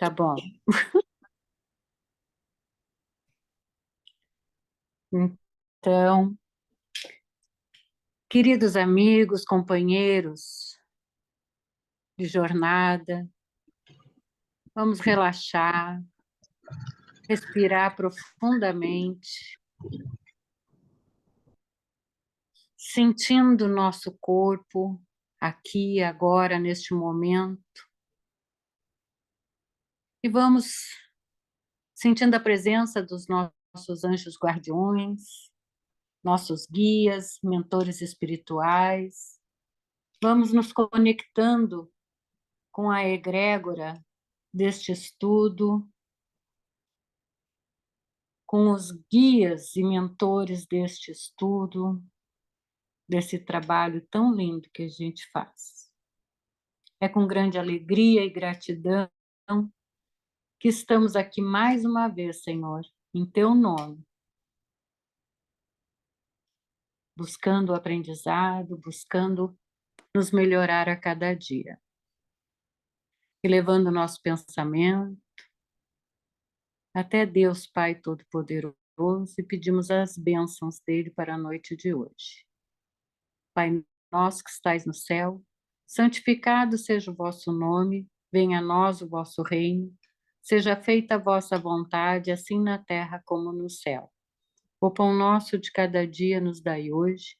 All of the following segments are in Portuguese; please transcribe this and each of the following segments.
Tá bom. Então, queridos amigos, companheiros de jornada, vamos relaxar, respirar profundamente, sentindo o nosso corpo aqui, agora, neste momento. E vamos sentindo a presença dos nossos anjos guardiões, nossos guias, mentores espirituais. Vamos nos conectando com a egrégora deste estudo, com os guias e mentores deste estudo, desse trabalho tão lindo que a gente faz. É com grande alegria e gratidão que estamos aqui mais uma vez, Senhor, em Teu nome, buscando o aprendizado, buscando nos melhorar a cada dia. E levando o nosso pensamento até Deus Pai Todo-Poderoso e pedimos as bênçãos dele para a noite de hoje. Pai nosso que estais no céu, santificado seja o vosso nome, venha a nós o vosso reino, seja feita a vossa vontade, assim na terra como no céu. O pão nosso de cada dia nos dai hoje,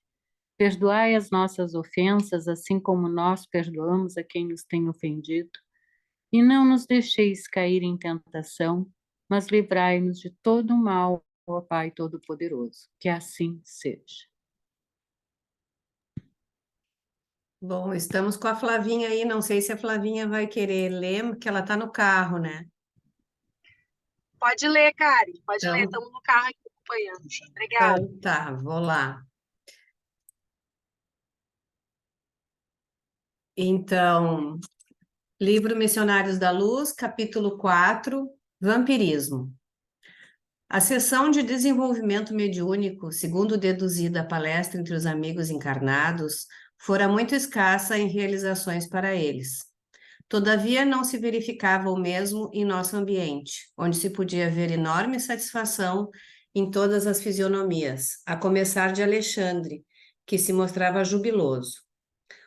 perdoai as nossas ofensas, assim como nós perdoamos a quem nos tem ofendido, e não nos deixeis cair em tentação, mas livrai-nos de todo o mal, ó Pai Todo-Poderoso. Que assim seja. Bom, estamos com a Flavinha aí, não sei se a Flavinha vai querer ler, porque ela está no carro, né? Pode ler, Karen, pode ler, Então, estamos no carro aqui acompanhando. Obrigada. então tá, vou lá. Então, livro Missionários da Luz, capítulo 4, Vampirismo. A sessão de desenvolvimento mediúnico, segundo deduzida a palestra entre os amigos encarnados, fora muito escassa em realizações para eles. Todavia, não se verificava o mesmo em nosso ambiente, onde se podia ver enorme satisfação em todas as fisionomias, a começar de Alexandre, que se mostrava jubiloso.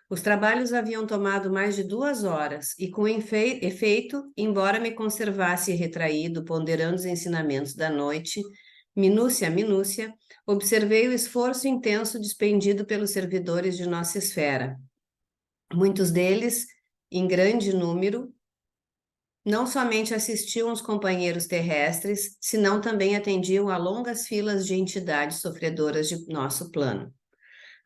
Os trabalhos haviam tomado mais de 2 horas e, com efeito, embora me conservasse retraído, ponderando os ensinamentos da noite, minúcia a minúcia, observei o esforço intenso despendido pelos servidores de nossa esfera. Muitos deles, em grande número, não somente assistiam os companheiros terrestres, senão também atendiam a longas filas de entidades sofredoras de nosso plano.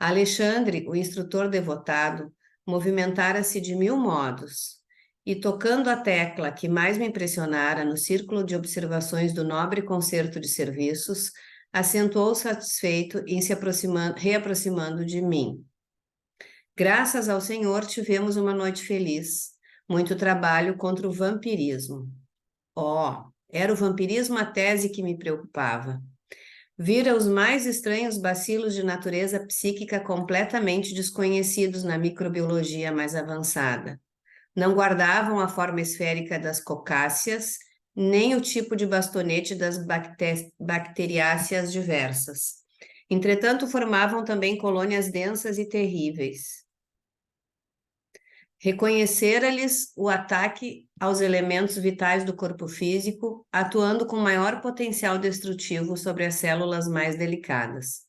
Alexandre, o instrutor devotado, movimentara-se de 1000 modos, e tocando a tecla que mais me impressionara no círculo de observações do nobre concerto de serviços, acentuou satisfeito em se reaproximando de mim. Graças ao Senhor tivemos uma noite feliz, muito trabalho contra o vampirismo. Era o vampirismo a tese que me preocupava. Vira os mais estranhos bacilos de natureza psíquica completamente desconhecidos na microbiologia mais avançada. Não guardavam a forma esférica das cocáceas, nem o tipo de bastonete das bacteriáceas diversas. Entretanto, formavam também colônias densas e terríveis. Reconhecera-lhes o ataque aos elementos vitais do corpo físico, atuando com maior potencial destrutivo sobre as células mais delicadas.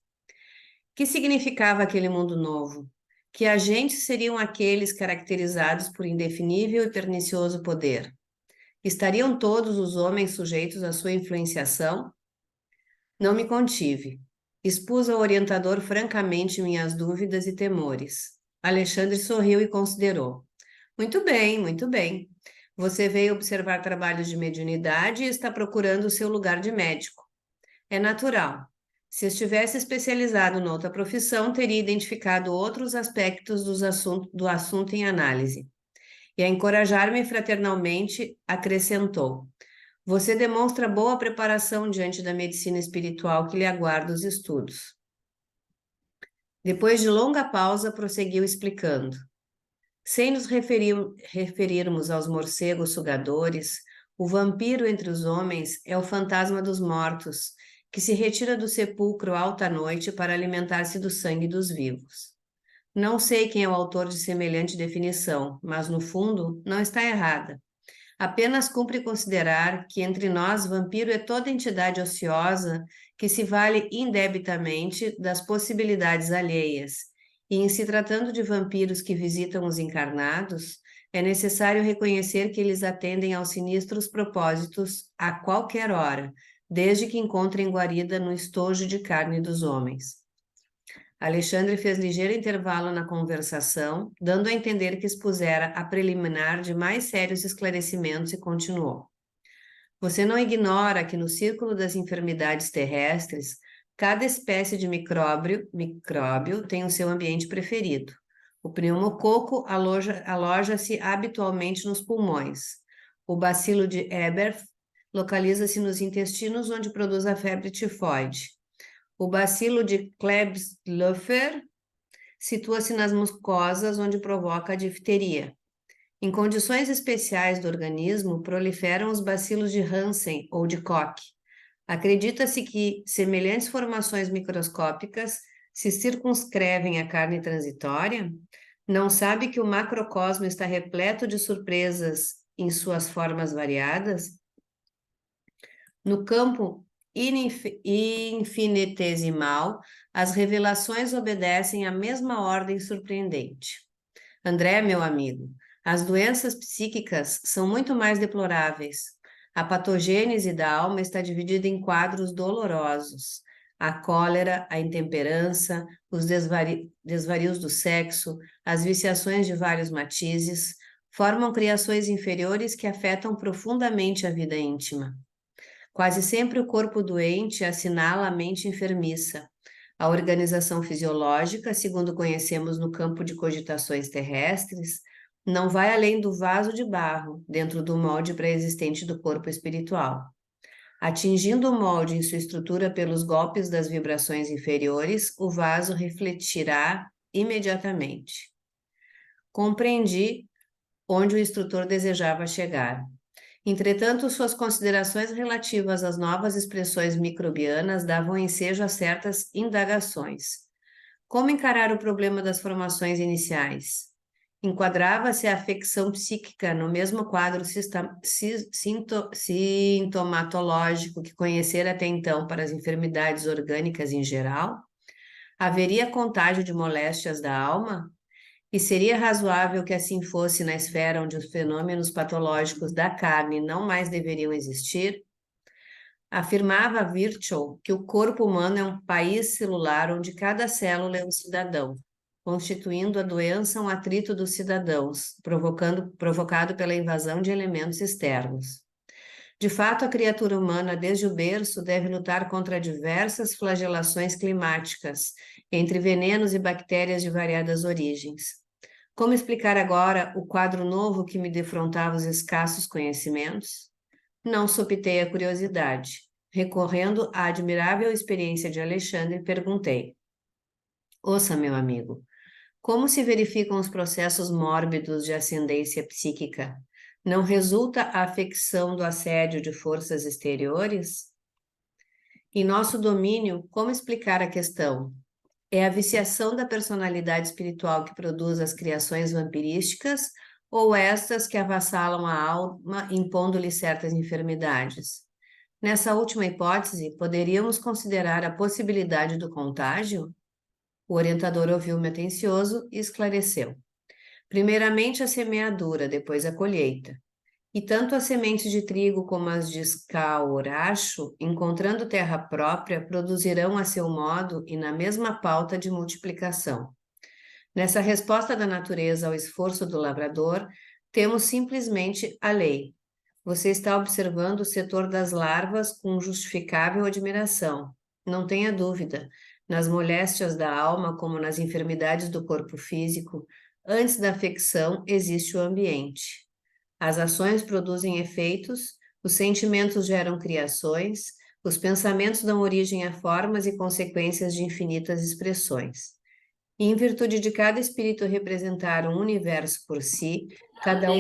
Que significava aquele mundo novo? Que agentes seriam aqueles caracterizados por indefinível e pernicioso poder? Estariam todos os homens sujeitos à sua influenciação? Não me contive. Expus ao orientador francamente minhas dúvidas e temores. Alexandre sorriu e considerou. Muito bem, muito bem. Você veio observar trabalhos de mediunidade e está procurando o seu lugar de médico. É natural. Se estivesse especializado noutra profissão, teria identificado outros aspectos do assunto em análise. E a encorajar-me fraternalmente, acrescentou: Você demonstra boa preparação diante da medicina espiritual que lhe aguarda os estudos. Depois de longa pausa, prosseguiu explicando. Sem nos referirmos aos morcegos sugadores, O vampiro entre os homens é o fantasma dos mortos, que se retira do sepulcro alta noite para alimentar-se do sangue dos vivos. Não sei quem é o autor de semelhante definição, mas no fundo não está errada. Apenas cumpre considerar que entre nós vampiro é toda entidade ociosa que se vale indebitamente das possibilidades alheias, e em se tratando de vampiros que visitam os encarnados, é necessário reconhecer que eles atendem aos sinistros propósitos a qualquer hora, desde que encontrem guarida no estojo de carne dos homens. Alexandre fez ligeiro intervalo na conversação, dando a entender que expusera a preliminar de mais sérios esclarecimentos e continuou. Você não ignora que no círculo das enfermidades terrestres, cada espécie de micróbio tem o seu ambiente preferido. O pneumococo aloja-se habitualmente nos pulmões. O bacilo de Eberth localiza-se nos intestinos, onde produz a febre tifoide. O bacilo de Klebsiella situa-se nas mucosas, onde provoca a difteria. Em condições especiais do organismo, proliferam os bacilos de Hansen ou de Koch. Acredita-se que semelhantes formações microscópicas se circunscrevem à carne transitória? Não sabe que o macrocosmo está repleto de surpresas em suas formas variadas? No campo infinitesimal, as revelações obedecem à mesma ordem surpreendente. André, meu amigo, as doenças psíquicas são muito mais deploráveis. A patogênese da alma está dividida em quadros dolorosos. A cólera, a intemperança, os desvarios do sexo, as viciações de vários matizes, formam criações inferiores que afetam profundamente a vida íntima. Quase sempre o corpo doente assinala a mente enfermiça. A organização fisiológica, segundo conhecemos no campo de cogitações terrestres, não vai além do vaso de barro, dentro do molde pré-existente do corpo espiritual. Atingindo o molde em sua estrutura pelos golpes das vibrações inferiores, o vaso refletirá imediatamente. Compreendi onde o instrutor desejava chegar. Entretanto, suas considerações relativas às novas expressões microbianas davam ensejo a certas indagações. Como encarar o problema das formações iniciais? Enquadrava-se a afecção psíquica no mesmo quadro sintomatológico que conhecera até então para as enfermidades orgânicas em geral? Haveria contágio de moléstias da alma? E seria razoável que assim fosse na esfera onde os fenômenos patológicos da carne não mais deveriam existir? Afirmava Virchow que o corpo humano é um país celular onde cada célula é um cidadão, constituindo a doença um atrito dos cidadãos, provocado pela invasão de elementos externos. De fato, a criatura humana, desde o berço, deve lutar contra diversas flagelações climáticas, entre venenos e bactérias de variadas origens. Como explicar agora o quadro novo que me defrontava os escassos conhecimentos? Não sopitei a curiosidade. Recorrendo à admirável experiência de Alexandre, perguntei: ouça, meu amigo, como se verificam os processos mórbidos de ascendência psíquica? Não resulta a afecção do assédio de forças exteriores? Em nosso domínio, como explicar a questão? É a viciação da personalidade espiritual que produz as criações vampirísticas ou estas que avassalam a alma, impondo-lhe certas enfermidades? Nessa última hipótese, poderíamos considerar a possibilidade do contágio? O orientador ouviu-me atencioso e esclareceu. Primeiramente a semeadura, depois a colheita. E tanto as sementes de trigo como as de escauracho, encontrando terra própria, produzirão a seu modo e na mesma pauta de multiplicação. Nessa resposta da natureza ao esforço do lavrador, temos simplesmente a lei. Você está observando o setor das larvas com justificável admiração. Não tenha dúvida, nas moléstias da alma como nas enfermidades do corpo físico, antes da afecção existe o ambiente. As ações produzem efeitos, os sentimentos geram criações, os pensamentos dão origem a formas e consequências de infinitas expressões. E em virtude de cada espírito representar um universo por si, Cada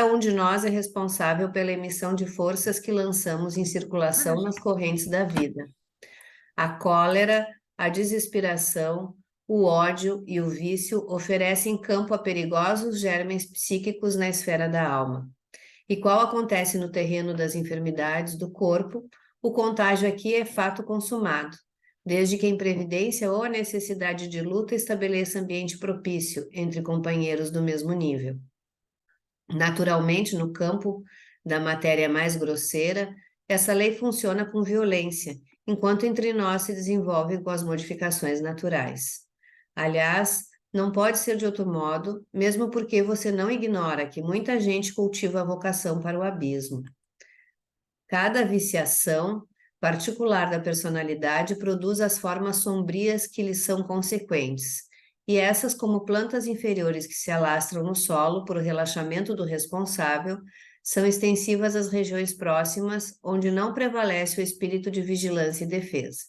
um de nós é responsável pela emissão de forças que lançamos em circulação nas correntes da vida. A cólera, a desesperação, o ódio e o vício oferecem campo a perigosos germes psíquicos na esfera da alma. E qual acontece no terreno das enfermidades do corpo, o contágio aqui é fato consumado, desde que a imprevidência ou a necessidade de luta estabeleça ambiente propício entre companheiros do mesmo nível. Naturalmente, no campo da matéria mais grosseira, essa lei funciona com violência, enquanto entre nós se desenvolve com as modificações naturais. Aliás, não pode ser de outro modo, mesmo porque você não ignora que muita gente cultiva a vocação para o abismo. Cada viciação particular da personalidade produz as formas sombrias que lhes são consequentes, e essas, como plantas inferiores que se alastram no solo por relaxamento do responsável, são extensivas às regiões próximas, onde não prevalece o espírito de vigilância e defesa.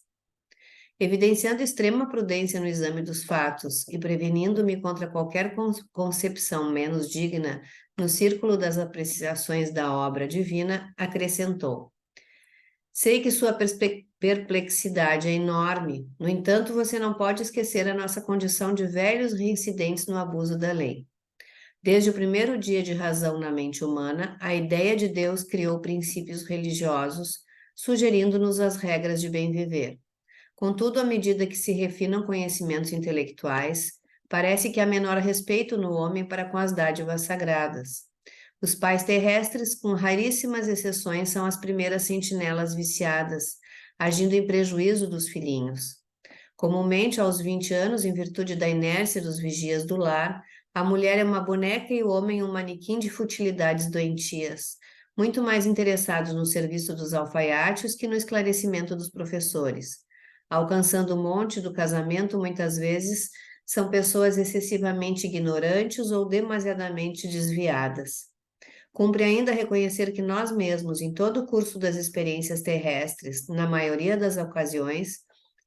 Evidenciando extrema prudência no exame dos fatos e prevenindo-me contra qualquer concepção menos digna no círculo das apreciações da obra divina, acrescentou: sei que sua perplexidade é enorme, no entanto, você não pode esquecer a nossa condição de velhos reincidentes no abuso da lei. Desde o primeiro dia de razão na mente humana, a ideia de Deus criou princípios religiosos, sugerindo-nos as regras de bem viver. Contudo, à medida que se refinam conhecimentos intelectuais, parece que há menor respeito no homem para com as dádivas sagradas. Os pais terrestres, com raríssimas exceções, são as primeiras sentinelas viciadas, agindo em prejuízo dos filhinhos. Comumente, aos 20 anos, em virtude da inércia dos vigias do lar, a mulher é uma boneca e o homem um manequim de futilidades doentias, muito mais interessados no serviço dos alfaiates que no esclarecimento dos professores. Alcançando o monte do casamento, muitas vezes, são pessoas excessivamente ignorantes ou demasiadamente desviadas. Cumpre ainda reconhecer que nós mesmos, em todo o curso das experiências terrestres, na maioria das ocasiões,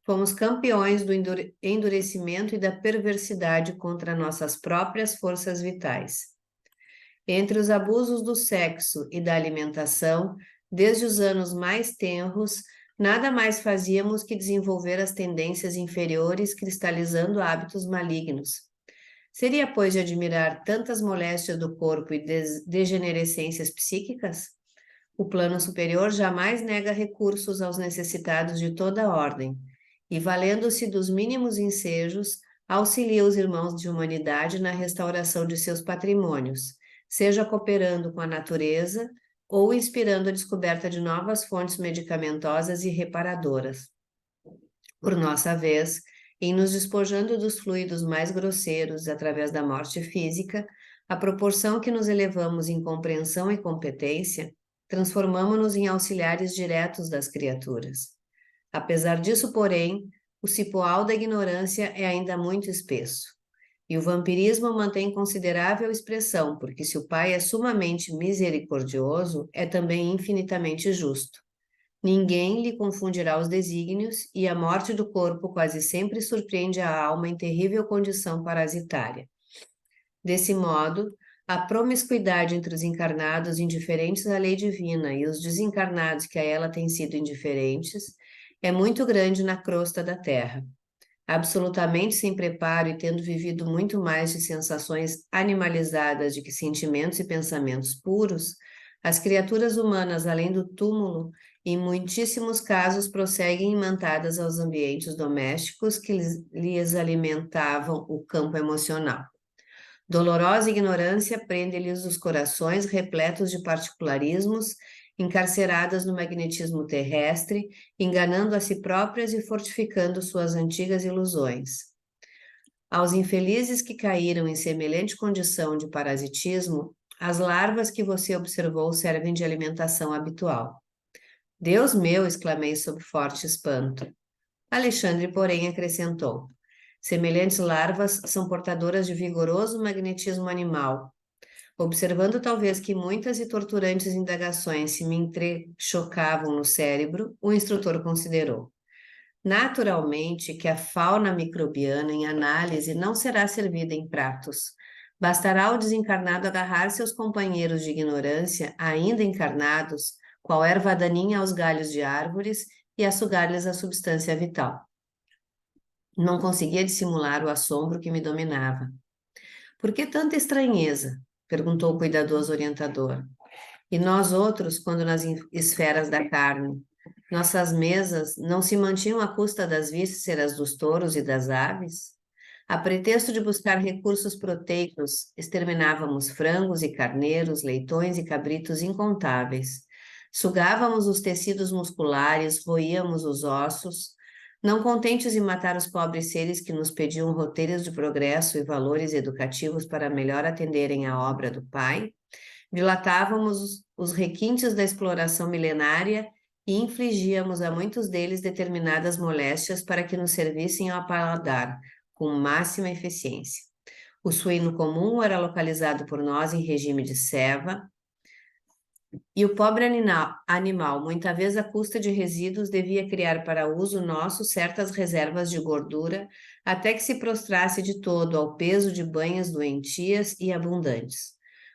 fomos campeões do endurecimento e da perversidade contra nossas próprias forças vitais. Entre os abusos do sexo e da alimentação, desde os anos mais tenros, nada mais fazíamos que desenvolver as tendências inferiores, cristalizando hábitos malignos. Seria, pois, de admirar tantas moléstias do corpo e degenerescências psíquicas? O plano superior jamais nega recursos aos necessitados de toda ordem, e, valendo-se dos mínimos ensejos, auxilia os irmãos de humanidade na restauração de seus patrimônios, seja cooperando com a natureza ou inspirando a descoberta de novas fontes medicamentosas e reparadoras. Por nossa vez, em nos despojando dos fluidos mais grosseiros através da morte física, à proporção que nos elevamos em compreensão e competência, transformamo-nos em auxiliares diretos das criaturas. Apesar disso, porém, o cipoal da ignorância é ainda muito espesso. E o vampirismo mantém considerável expressão, porque se o Pai é sumamente misericordioso, é também infinitamente justo. Ninguém lhe confundirá os desígnios, e a morte do corpo quase sempre surpreende a alma em terrível condição parasitária. Desse modo, a promiscuidade entre os encarnados indiferentes à lei divina e os desencarnados que a ela têm sido indiferentes é muito grande na crosta da terra. Absolutamente sem preparo e tendo vivido muito mais de sensações animalizadas do que sentimentos e pensamentos puros, as criaturas humanas, além do túmulo, em muitíssimos casos prosseguem imantadas aos ambientes domésticos que lhes alimentavam o campo emocional. Dolorosa ignorância prende-lhes os corações repletos de particularismos, encarceradas no magnetismo terrestre, enganando a si próprias e fortificando suas antigas ilusões. Aos infelizes que caíram em semelhante condição de parasitismo, as larvas que você observou servem de alimentação habitual. Deus meu, exclamei sob forte espanto. Alexandre, porém, acrescentou: semelhantes larvas são portadoras de vigoroso magnetismo animal. Observando talvez que muitas e torturantes indagações se me entrechocavam no cérebro, o instrutor considerou: naturalmente que a fauna microbiana em análise não será servida em pratos, Bastará ao desencarnado agarrar seus companheiros de ignorância, ainda encarnados, qual erva daninha aos galhos de árvores, e açugar-lhes a substância vital. Não conseguia dissimular o assombro que me dominava. Por que tanta estranheza? Perguntou o cuidadoso orientador. E nós outros, quando nas esferas da carne, nossas mesas não se mantinham à custa das vísceras dos touros e das aves? A pretexto de buscar recursos proteicos, exterminávamos frangos e carneiros, leitões e cabritos incontáveis. Sugávamos os tecidos musculares, roíamos os ossos. Não contentes em matar os pobres seres que nos pediam roteiros de progresso e valores educativos para melhor atenderem à obra do Pai, dilatávamos os requintes da exploração milenária e infligíamos a muitos deles determinadas moléstias para que nos servissem ao paladar, com máxima eficiência. O suíno comum era localizado por nós em regime de ceva, e o pobre animal, muitas vezes à custa de resíduos, devia criar para uso nosso certas reservas de gordura, até que se prostrasse de todo ao peso de banhas doentias e abundantes.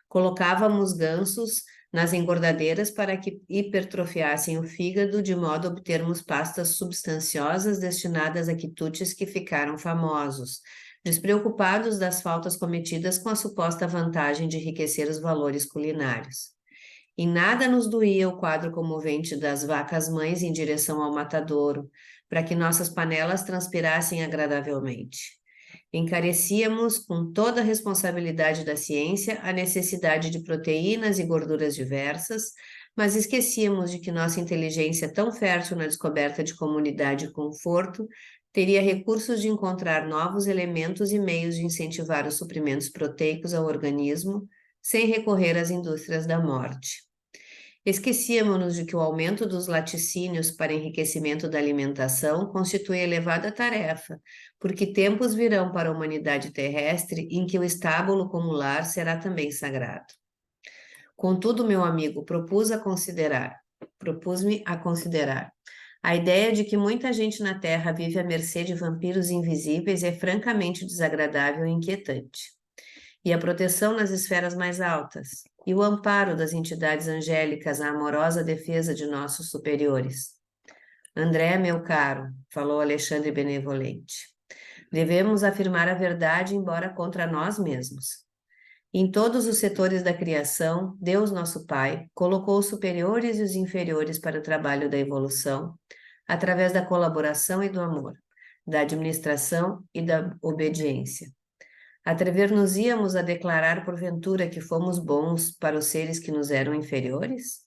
Colocávamos gansos nas engordadeiras para que hipertrofiassem o fígado, de modo a obtermos pastas substanciosas destinadas a quitutes que ficaram famosos, despreocupados das faltas cometidas com a suposta vantagem de enriquecer os valores culinários. Em nada nos doía o quadro comovente das vacas-mães em direção ao matadouro, para que nossas panelas transpirassem agradavelmente. Encarecíamos, com toda a responsabilidade da ciência, a necessidade de proteínas e gorduras diversas, mas esquecíamos de que nossa inteligência, tão fértil na descoberta de comunidade e conforto, teria recursos de encontrar novos elementos e meios de incentivar os suprimentos proteicos ao organismo, sem recorrer às indústrias da morte. Esquecíamos-nos de que o aumento dos laticínios para enriquecimento da alimentação constitui elevada tarefa, porque tempos virão para a humanidade terrestre em que o estábulo como lar será também sagrado. Contudo, meu amigo, propus-me a considerar. A ideia de que muita gente na Terra vive à mercê de vampiros invisíveis é francamente desagradável e inquietante. E a proteção nas esferas mais altas, e o amparo das entidades angélicas à amorosa defesa de nossos superiores. André, meu caro, falou Alexandre benevolente, devemos afirmar a verdade, embora contra nós mesmos. Em todos os setores da criação, Deus, nosso Pai, colocou os superiores e os inferiores para o trabalho da evolução, através da colaboração e do amor, da administração e da obediência. Atrever-nos-íamos a declarar porventura que fomos bons para os seres que nos eram inferiores?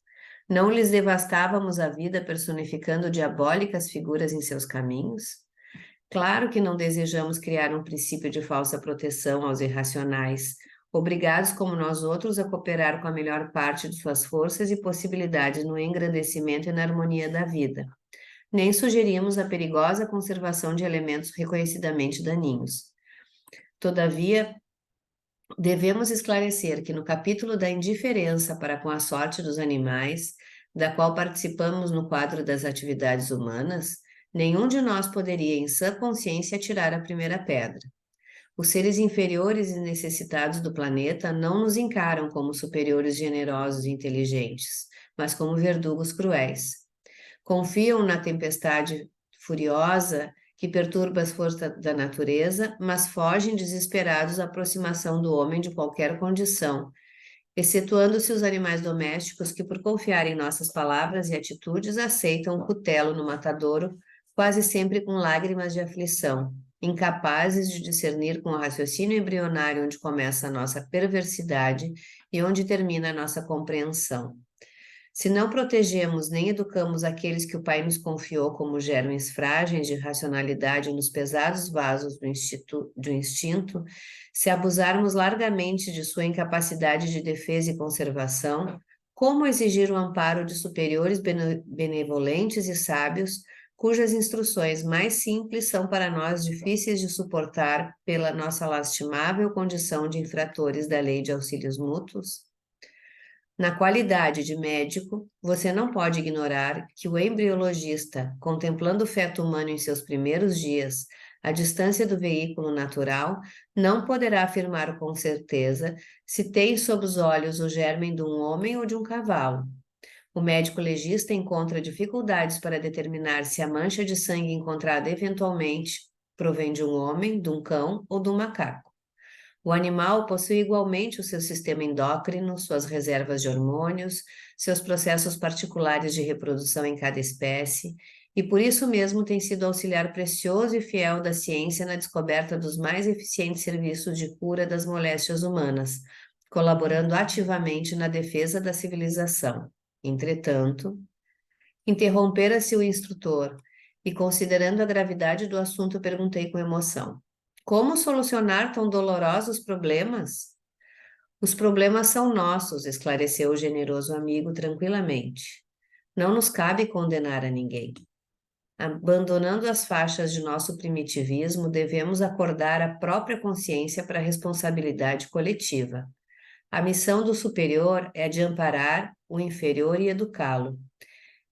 Não lhes devastávamos a vida personificando diabólicas figuras em seus caminhos? Claro que não desejamos criar um princípio de falsa proteção aos irracionais, obrigados como nós outros a cooperar com a melhor parte de suas forças e possibilidades no engrandecimento e na harmonia da vida. Nem sugerimos a perigosa conservação de elementos reconhecidamente daninhos. Todavia, devemos esclarecer que no capítulo da indiferença para com a sorte dos animais, da qual participamos no quadro das atividades humanas, nenhum de nós poderia, em sã consciência, atirar a primeira pedra. Os seres inferiores e necessitados do planeta não nos encaram como superiores generosos e inteligentes, mas como verdugos cruéis. Confiam na tempestade furiosa que perturba as forças da natureza, mas fogem desesperados à aproximação do homem de qualquer condição, excetuando-se os animais domésticos que, por confiar em nossas palavras e atitudes, aceitam o cutelo no matadouro, quase sempre com lágrimas de aflição, incapazes de discernir com o raciocínio embrionário onde começa a nossa perversidade e onde termina a nossa compreensão. Se não protegemos nem educamos aqueles que o Pai nos confiou como germes frágeis de racionalidade nos pesados vasos do instinto, se abusarmos largamente de sua incapacidade de defesa e conservação, como exigir o amparo de superiores benevolentes e sábios, cujas instruções mais simples são para nós difíceis de suportar pela nossa lastimável condição de infratores da lei de auxílios mútuos? Na qualidade de médico, você não pode ignorar que o embriologista, contemplando o feto humano em seus primeiros dias, A distância do veículo natural não poderá afirmar com certeza se tem sob os olhos o germen de um homem ou de um cavalo. O médico legista encontra dificuldades para determinar se a mancha de sangue encontrada eventualmente provém de um homem, de um cão ou de um macaco. O animal possui igualmente o seu sistema endócrino, suas reservas de hormônios, seus processos particulares de reprodução em cada espécie, e por isso mesmo tem sido auxiliar precioso e fiel da ciência na descoberta dos mais eficientes serviços de cura das moléstias humanas, colaborando ativamente na defesa da civilização. Entretanto, interrompera-se o instrutor e, considerando a gravidade do assunto, perguntei com emoção: como solucionar tão dolorosos problemas? Os problemas são nossos, esclareceu o generoso amigo tranquilamente. Não nos cabe condenar a ninguém. Abandonando as faixas de nosso primitivismo, devemos acordar a própria consciência para a responsabilidade coletiva. A missão do superior é de amparar o inferior e educá-lo.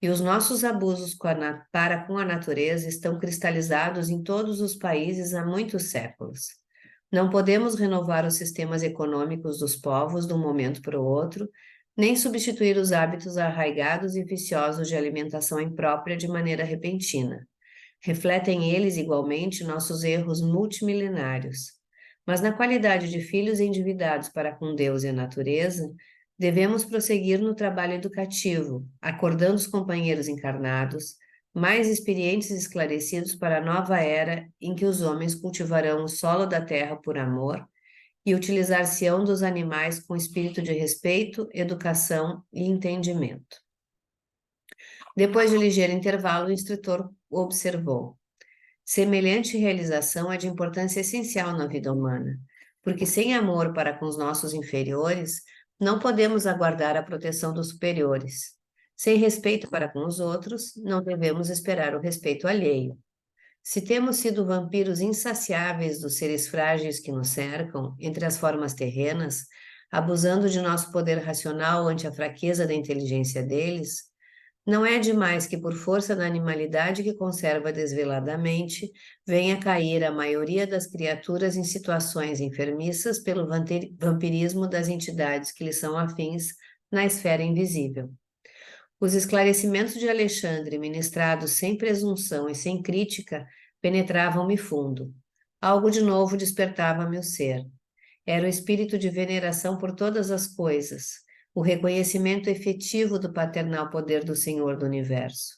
E os nossos abusos para com a natureza estão cristalizados em todos os países há muitos séculos. Não podemos renovar os sistemas econômicos dos povos de um momento para o outro, nem substituir os hábitos arraigados e viciosos de alimentação imprópria de maneira repentina. Refletem eles igualmente nossos erros multimilenários. Mas na qualidade de filhos endividados para com Deus e a natureza, devemos prosseguir no trabalho educativo, acordando os companheiros encarnados, mais experientes e esclarecidos para a nova era em que os homens cultivarão o solo da terra por amor e utilizar-se-ão dos animais com espírito de respeito, educação e entendimento. Depois de ligeiro intervalo, o instrutor observou: semelhante realização é de importância essencial na vida humana, porque sem amor para com os nossos inferiores, não podemos aguardar a proteção dos superiores. Sem respeito para com os outros, não devemos esperar o respeito alheio. Se temos sido vampiros insaciáveis dos seres frágeis que nos cercam, entre as formas terrenas, abusando de nosso poder racional ante a fraqueza da inteligência deles, não é demais que, por força da animalidade que conserva desveladamente, venha cair a maioria das criaturas em situações enfermiças pelo vampirismo das entidades que lhes são afins na esfera invisível. Os esclarecimentos de Alexandre, ministrados sem presunção e sem crítica, penetravam-me fundo. Algo de novo despertava meu ser. Era o espírito de veneração por todas as coisas, o reconhecimento efetivo do paternal poder do Senhor do Universo.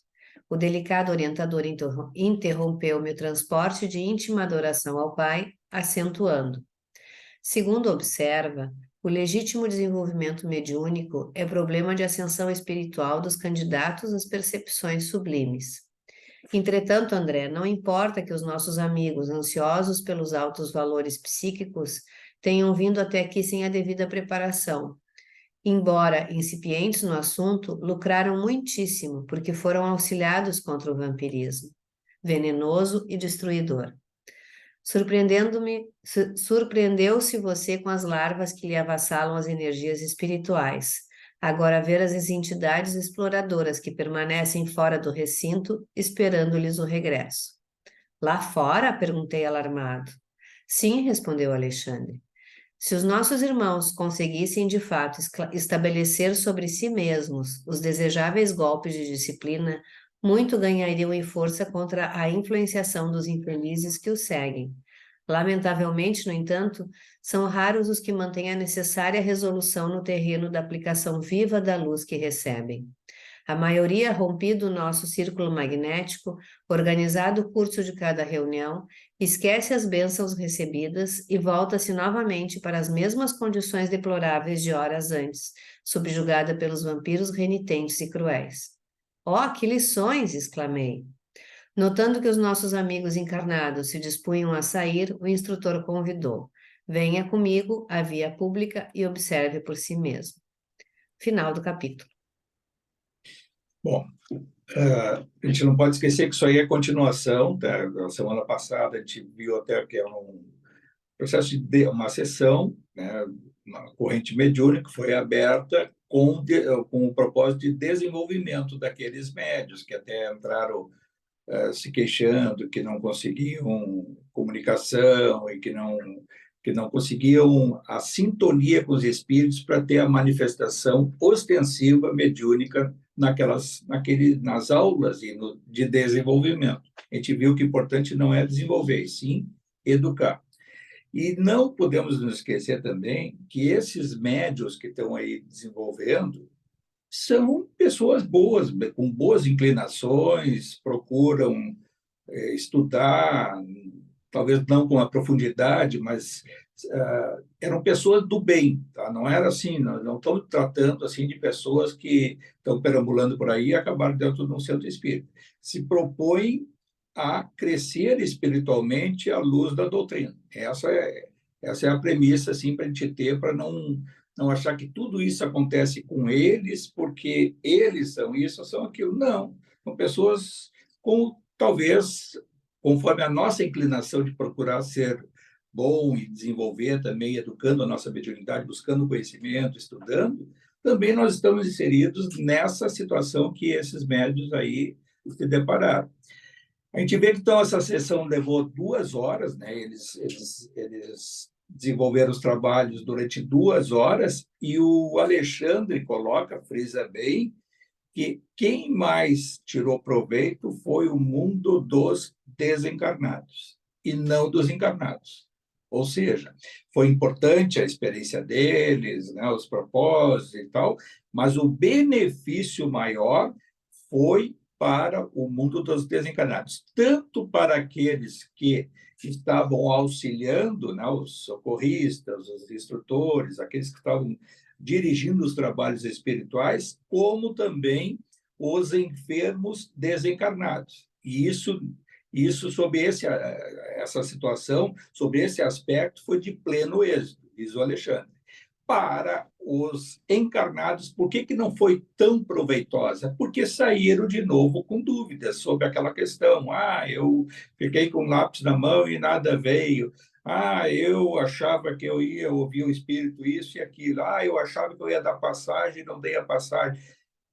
O delicado orientador interrompeu meu transporte de íntima adoração ao Pai, acentuando: segundo observa, o legítimo desenvolvimento mediúnico é problema de ascensão espiritual dos candidatos às percepções sublimes. Entretanto, André, não importa que os nossos amigos, ansiosos pelos altos valores psíquicos, tenham vindo até aqui sem a devida preparação. Embora incipientes no assunto, lucraram muitíssimo, porque foram auxiliados contra o vampirismo, venenoso e destruidor. Surpreendeu-se você com as larvas que lhe avassalam as energias espirituais. Agora ver as entidades exploradoras que permanecem fora do recinto, esperando-lhes o regresso. Lá fora? Perguntei alarmado. Sim, respondeu Alexandre. Se os nossos irmãos conseguissem de fato estabelecer sobre si mesmos os desejáveis golpes de disciplina, muito ganhariam em força contra a influenciação dos infelizes que os seguem. Lamentavelmente, no entanto, são raros os que mantêm a necessária resolução no terreno da aplicação viva da luz que recebem. A maioria, rompido o nosso círculo magnético, organizado o curso de cada reunião, esquece as bênçãos recebidas e volta-se novamente para as mesmas condições deploráveis de horas antes, subjugada pelos vampiros renitentes e cruéis. Oh, que lições! Exclamei. Notando que os nossos amigos encarnados se dispunham a sair, o instrutor convidou: venha comigo à via pública e observe por si mesmo. Final do capítulo. Bom, a gente não pode esquecer que isso aí é continuação, tá? Na semana passada a gente viu até que é um processo de uma sessão, né? Uma corrente mediúnica que foi aberta com o propósito de desenvolvimento daqueles médios que até entraram se queixando que não conseguiam comunicação e que não conseguiam a sintonia com os espíritos para ter a manifestação ostensiva mediúnica nas aulas de desenvolvimento. A gente viu que o importante não é desenvolver, e sim educar. E não podemos nos esquecer também que esses médios que estão aí desenvolvendo são pessoas boas, com boas inclinações, procuram estudar, talvez não com a profundidade, mas eram pessoas do bem, tá? Não era assim, não estamos tratando assim de pessoas que estão perambulando por aí e acabaram dentro de um centro espírita. Se propõem a crescer espiritualmente à luz da doutrina. Essa é a premissa assim, para a gente ter, para não achar que tudo isso acontece com eles porque eles são isso, são aquilo. Não, são pessoas com, talvez, conforme a nossa inclinação de procurar ser bom e desenvolver também, educando a nossa mediunidade, buscando conhecimento, estudando, também nós estamos inseridos nessa situação que esses médios aí se depararam. A gente vê que, então, essa sessão levou 2 horas, né? Eles desenvolveram os trabalhos durante 2 horas, e o Alexandre frisa bem, que quem mais tirou proveito foi o mundo dos desencarnados, e não dos encarnados. Ou seja, foi importante a experiência deles, né, os propósitos e tal, mas o benefício maior foi para o mundo dos desencarnados, tanto para aqueles que estavam auxiliando, né, os socorristas, os instrutores, aqueles que estavam dirigindo os trabalhos espirituais, como também os enfermos desencarnados. E isso sob essa situação, sobre esse aspecto, foi de pleno êxito, diz o Alexandre. Para os encarnados, por que não foi tão proveitosa? Porque saíram de novo com dúvidas sobre aquela questão. Eu fiquei com um lápis na mão e nada veio. Eu achava que eu ia ouvir o Espírito isso e aquilo. Eu achava que eu ia dar passagem e não dei a passagem.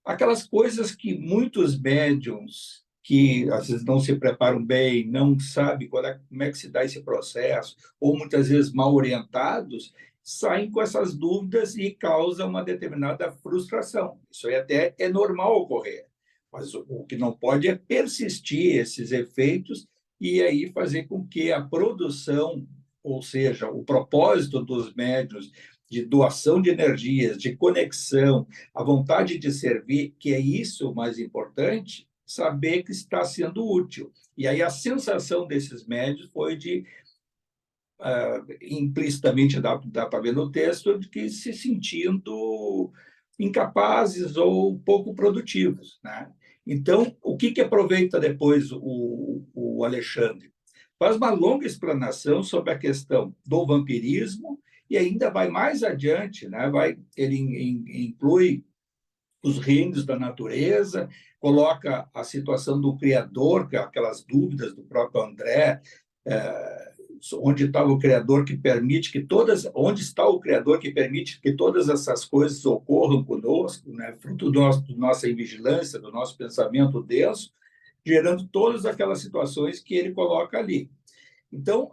Aquelas coisas que muitos médiums, que às vezes não se preparam bem, não sabem como é que se dá esse processo, ou muitas vezes mal orientados, saem com essas dúvidas e causam uma determinada frustração. Isso aí até é normal ocorrer, mas o que não pode é persistir esses efeitos e aí fazer com que a produção, ou seja, o propósito dos médiuns de doação de energias, de conexão, a vontade de servir, que é isso o mais importante, saber que está sendo útil. E aí a sensação desses médiuns foi de implicitamente dá para ver no texto, de que se sentindo incapazes ou pouco produtivos, né? Então, o que aproveita depois o Alexandre? Faz uma longa explanação sobre a questão do vampirismo e ainda vai mais adiante, né? Ele inclui os reinos da natureza, coloca a situação do Criador, que é aquelas dúvidas do próprio André, onde está o Criador que permite que onde está o Criador que permite que todas essas coisas ocorram conosco, né? Fruto da nossa invigilância, do nosso pensamento denso, gerando todas aquelas situações que ele coloca ali. Então,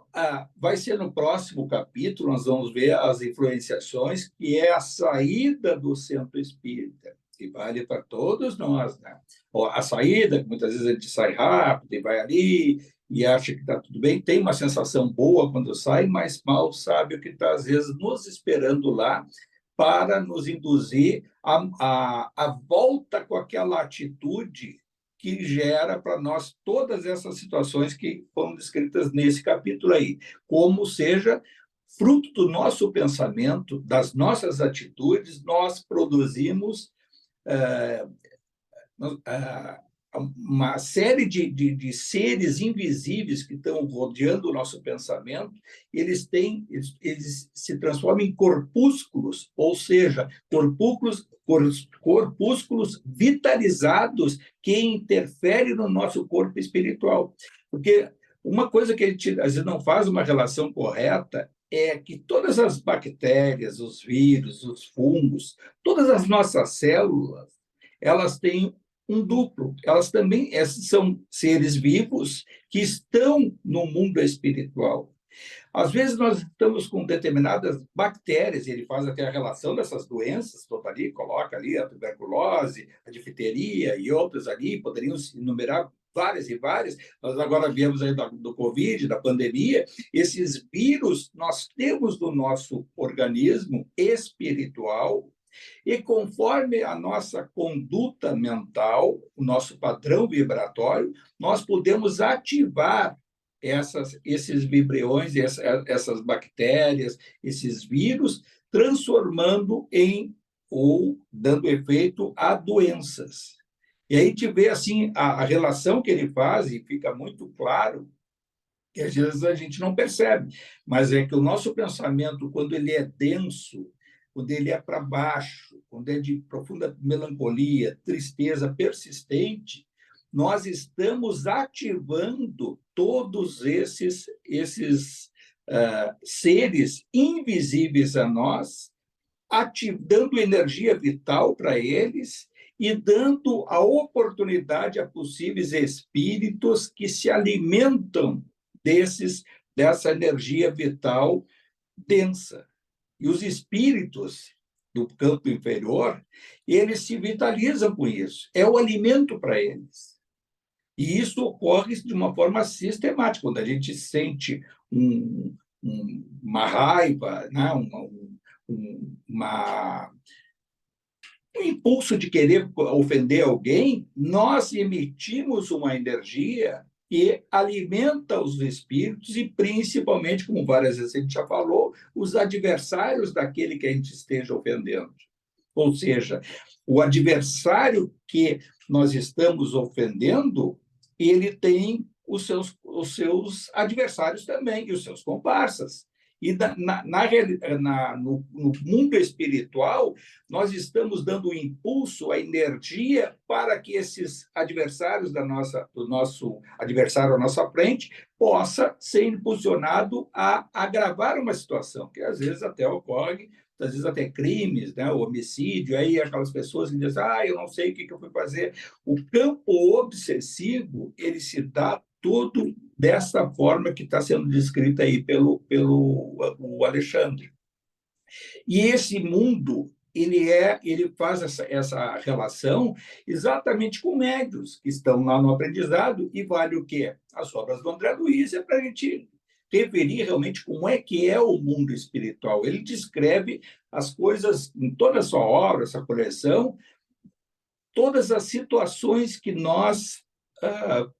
vai ser no próximo capítulo, nós vamos ver as influenciações, que é a saída do centro espírita, que vale para todos nós, né? A saída, que muitas vezes a gente sai rápido e vai ali e acha que está tudo bem, tem uma sensação boa quando sai, mas mal sabe o que está, às vezes, nos esperando lá para nos induzir a volta com aquela atitude que gera para nós todas essas situações que foram descritas nesse capítulo aí, como seja fruto do nosso pensamento, das nossas atitudes, nós produzimos uma série de seres invisíveis que estão rodeando o nosso pensamento, eles se transformam em corpúsculos, ou seja, corpúsculos vitalizados que interferem no nosso corpo espiritual. Porque uma coisa que a gente às vezes não faz uma relação correta é que todas as bactérias, os vírus, os fungos, todas as nossas células, elas têm um duplo. Elas também são seres vivos que estão no mundo espiritual. Às vezes nós estamos com determinadas bactérias, ele faz até a relação dessas doenças, toda ali, coloca ali a tuberculose, a difteria e outras ali, poderiam se enumerar várias e várias. Nós agora viemos aí do Covid, da pandemia, esses vírus nós temos no nosso organismo espiritual, e conforme a nossa conduta mental, o nosso padrão vibratório, nós podemos ativar esses vibriões, essas bactérias, esses vírus, transformando ou dando efeito a doenças. E aí a gente vê assim, a relação que ele faz, e fica muito claro, que às vezes a gente não percebe, mas é que o nosso pensamento, quando ele é denso, quando ele é para baixo, quando é de profunda melancolia, tristeza persistente, nós estamos ativando todos esses seres invisíveis a nós, dando energia vital para eles e dando a oportunidade a possíveis espíritos que se alimentam dessa energia vital densa. E os espíritos do campo inferior, eles se vitalizam com isso. É o alimento para eles. E isso ocorre de uma forma sistemática. Quando a gente sente uma raiva, né? um impulso de querer ofender alguém, nós emitimos uma energia que alimenta os espíritos e, principalmente, como várias vezes a gente já falou, os adversários daquele que a gente esteja ofendendo. Ou seja, o adversário que nós estamos ofendendo, ele tem os seus adversários também, e os seus comparsas. E no mundo espiritual, nós estamos dando um impulso, a energia, para que esses adversários do nosso adversário à nossa frente possa ser impulsionado a agravar uma situação, que às vezes até ocorre, às vezes até crimes, né? O homicídio, aí aquelas pessoas que dizem, eu não sei o que eu fui fazer. O campo obsessivo, ele se dá todo dessa forma que está sendo descrita aí pelo o Alexandre. E esse mundo, ele faz essa relação exatamente com médiuns que estão lá no aprendizado, e vale o quê? As obras do André Luiz é para a gente referir realmente como é que é o mundo espiritual. Ele descreve as coisas em toda a sua obra, essa coleção, todas as situações que nós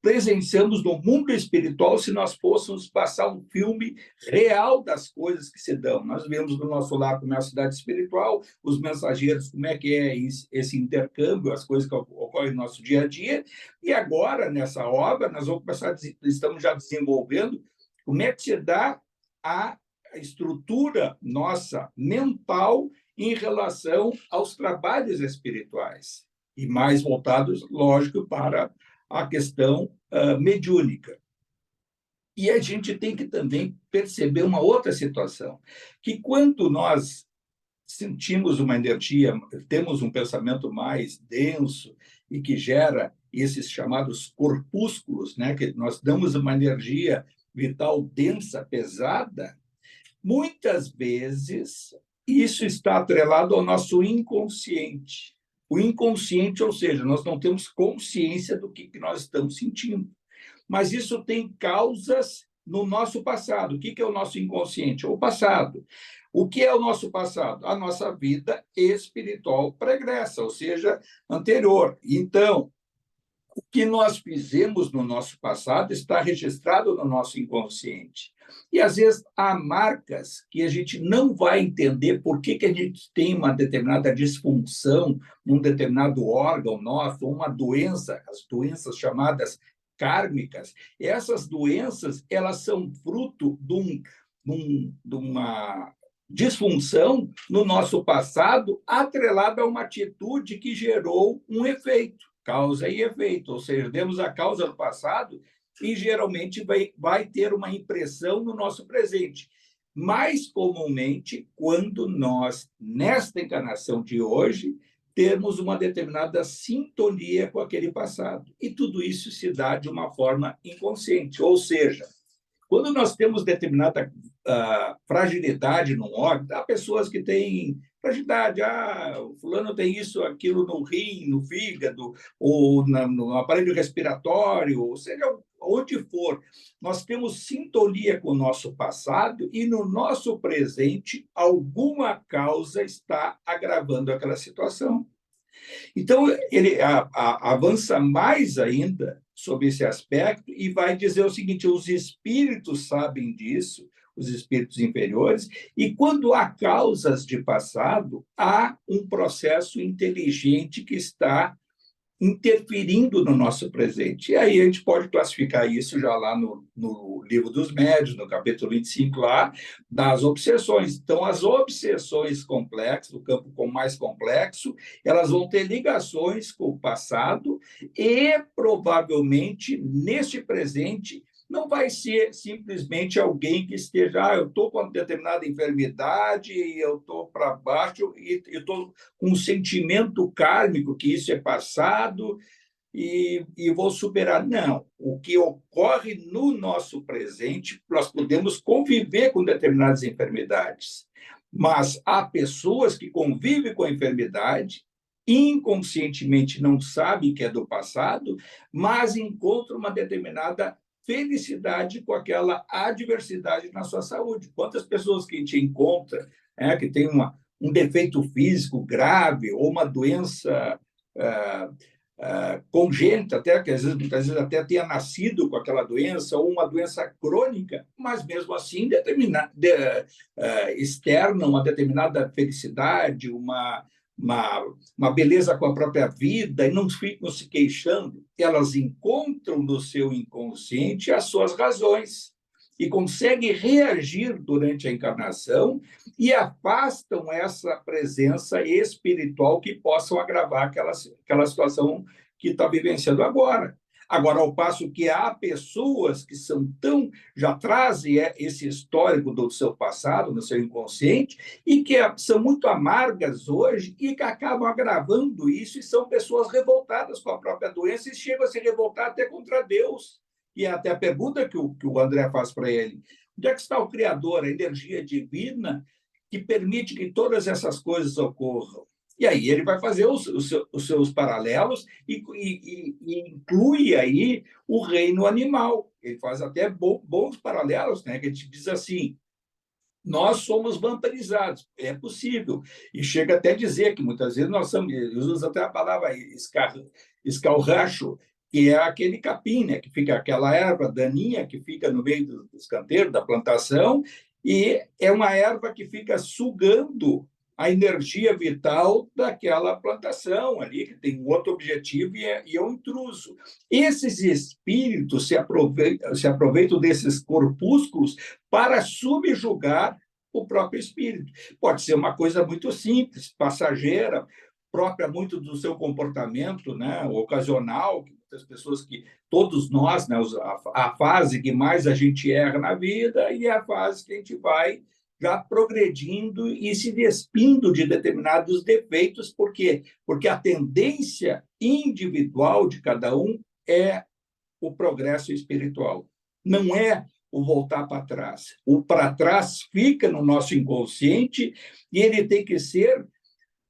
presenciamos no mundo espiritual, se nós fôssemos passar um filme real das coisas que se dão. Nós vemos no nosso lar como é a cidade espiritual, os mensageiros, como é que é esse intercâmbio, as coisas que ocorrem no nosso dia a dia, e agora, nessa obra, nós vamos começar, estamos já desenvolvendo como é que se dá a estrutura nossa mental em relação aos trabalhos espirituais, e mais voltados, lógico, para a questão mediúnica. E a gente tem que também perceber uma outra situação, que quando nós sentimos uma energia, temos um pensamento mais denso e que gera esses chamados corpúsculos, né, que nós damos uma energia vital densa, pesada, muitas vezes isso está atrelado ao nosso inconsciente. O inconsciente, ou seja, nós não temos consciência do que nós estamos sentindo. Mas isso tem causas no nosso passado. O que é o nosso inconsciente? É o passado. O que é o nosso passado? A nossa vida espiritual pregressa, ou seja, anterior. Então, o que nós fizemos no nosso passado está registrado no nosso inconsciente. E, às vezes, há marcas que a gente não vai entender por que a gente tem uma determinada disfunção num determinado órgão nosso, uma doença, as doenças chamadas kármicas. Essas doenças, elas são fruto de uma disfunção no nosso passado atrelada a uma atitude que gerou um efeito, causa e efeito, ou seja, demos a causa no passado e geralmente vai ter uma impressão no nosso presente. Mais comumente, quando nós, nesta encarnação de hoje, termos uma determinada sintonia com aquele passado. E tudo isso se dá de uma forma inconsciente. Ou seja, quando nós temos determinada fragilidade no órgão, há pessoas que têm fragilidade, o fulano tem isso, aquilo no rim, no fígado, ou no aparelho respiratório, ou seja, onde for. Nós temos sintonia com o nosso passado e no nosso presente alguma causa está agravando aquela situação. Então, ele avança mais ainda sobre esse aspecto e vai dizer o seguinte: os espíritos sabem disso, os espíritos inferiores, e quando há causas de passado, há um processo inteligente que está interferindo no nosso presente. E aí a gente pode classificar isso já lá no Livro dos Médiuns, no capítulo 25, lá, das obsessões. Então, as obsessões complexas, o campo mais complexo, elas vão ter ligações com o passado e, provavelmente, neste presente, não vai ser simplesmente alguém que esteja, eu estou com uma determinada enfermidade, e eu estou para baixo, e eu estou com um sentimento kármico que isso é passado, e vou superar. Não, o que ocorre no nosso presente, nós podemos conviver com determinadas enfermidades, mas há pessoas que convivem com a enfermidade, inconscientemente não sabem que é do passado, mas encontram uma determinada felicidade com aquela adversidade na sua saúde. Quantas pessoas que a gente encontra, que tem um defeito físico grave ou uma doença congênita, até que muitas vezes até tenha nascido com aquela doença, ou uma doença crônica, mas mesmo assim externa uma determinada felicidade, uma beleza com a própria vida, e não ficam se queixando. Elas encontram no seu inconsciente as suas razões e conseguem reagir durante a encarnação e afastam essa presença espiritual que possam agravar aquela situação que está vivenciando agora. Agora, ao passo que há pessoas que já trazem esse histórico do seu passado, no seu inconsciente, e que são muito amargas hoje e que acabam agravando isso, e são pessoas revoltadas com a própria doença e chegam a se revoltar até contra Deus. E até a pergunta que o André faz para ele: onde é que está o Criador, a energia divina que permite que todas essas coisas ocorram? E aí ele vai fazer os seus paralelos e inclui aí o reino animal. Ele faz até bons paralelos, né? Que a gente diz assim: nós somos vampirizados. É possível. E chega até a dizer que muitas vezes nós somos, usa até a palavra escarracho, que é aquele capim, né? Que fica aquela erva daninha que fica no meio dos canteiros, da plantação, e é uma erva que fica sugando a energia vital daquela plantação ali, que tem um outro objetivo e é um intruso. Esses espíritos se aproveitam desses corpúsculos para subjugar o próprio espírito. Pode ser uma coisa muito simples, passageira, própria muito do seu comportamento, né, ocasional, das pessoas que todos nós, né, a fase que mais a gente erra na vida e a fase que a gente vai já progredindo e se despindo de determinados defeitos. Por quê? Porque a tendência individual de cada um é o progresso espiritual, não é o voltar para trás. O para trás fica no nosso inconsciente e ele tem que ser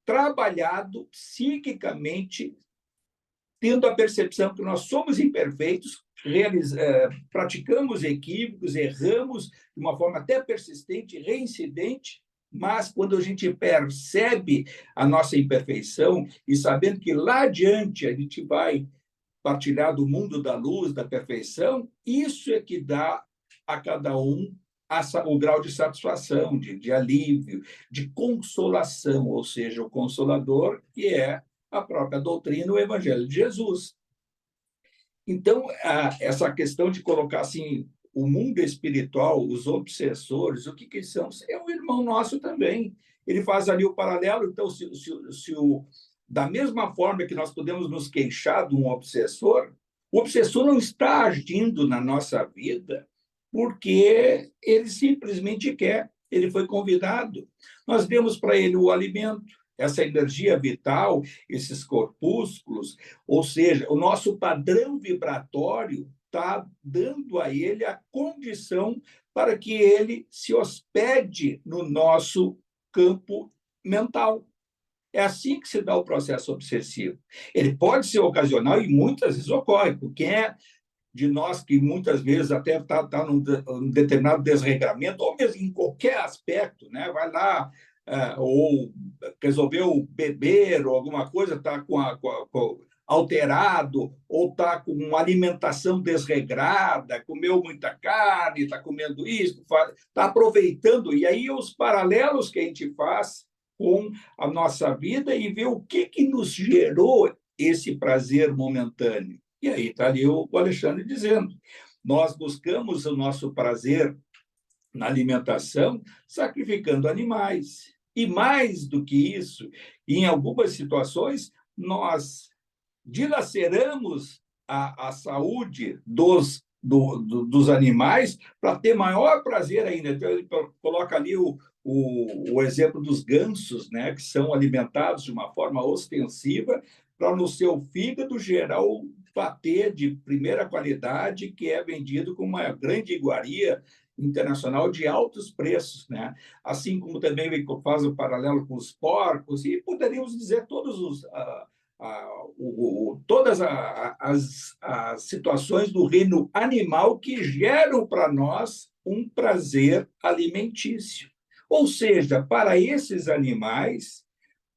trabalhado psiquicamente, tendo a percepção que nós somos imperfeitos, praticamos equívocos, erramos de uma forma até persistente, reincidente, mas quando a gente percebe a nossa imperfeição e sabendo que lá adiante a gente vai partilhar do mundo da luz, da perfeição, isso é que dá a cada um o grau de satisfação, de alívio, de consolação, ou seja, o consolador, que é a própria doutrina, o Evangelho de Jesus. Então, essa questão de colocar assim, o mundo espiritual, os obsessores, o que são? É um irmão nosso também. Ele faz ali o paralelo. Então, da mesma forma que nós podemos nos queixar de um obsessor, o obsessor não está agindo na nossa vida porque ele simplesmente quer, ele foi convidado. Nós demos para ele o alimento, essa energia vital, esses corpúsculos, ou seja, o nosso padrão vibratório está dando a ele a condição para que ele se hospede no nosso campo mental. É assim que se dá o processo obsessivo. Ele pode ser ocasional e muitas vezes ocorre, porque é de nós que muitas vezes até está num determinado desregramento, ou mesmo em qualquer aspecto, né? Vai lá, ou resolveu beber, ou alguma coisa, está alterado, ou está com uma alimentação desregrada, comeu muita carne, está comendo isso, está aproveitando. E aí os paralelos que a gente faz com a nossa vida e ver o que nos gerou esse prazer momentâneo. E aí está ali o Alexandre dizendo, nós buscamos o nosso prazer na alimentação sacrificando animais. E mais do que isso, em algumas situações, nós dilaceramos a saúde dos animais para ter maior prazer ainda. Então, ele coloca ali o exemplo dos gansos, né, que são alimentados de uma forma ostensiva para no seu fígado gerar o patê de primeira qualidade que é vendido com uma grande iguaria internacional de altos preços, né? Assim como também faz o paralelo com os porcos, e poderíamos dizer todas as situações do reino animal que geram para nós um prazer alimentício. Ou seja, para esses animais,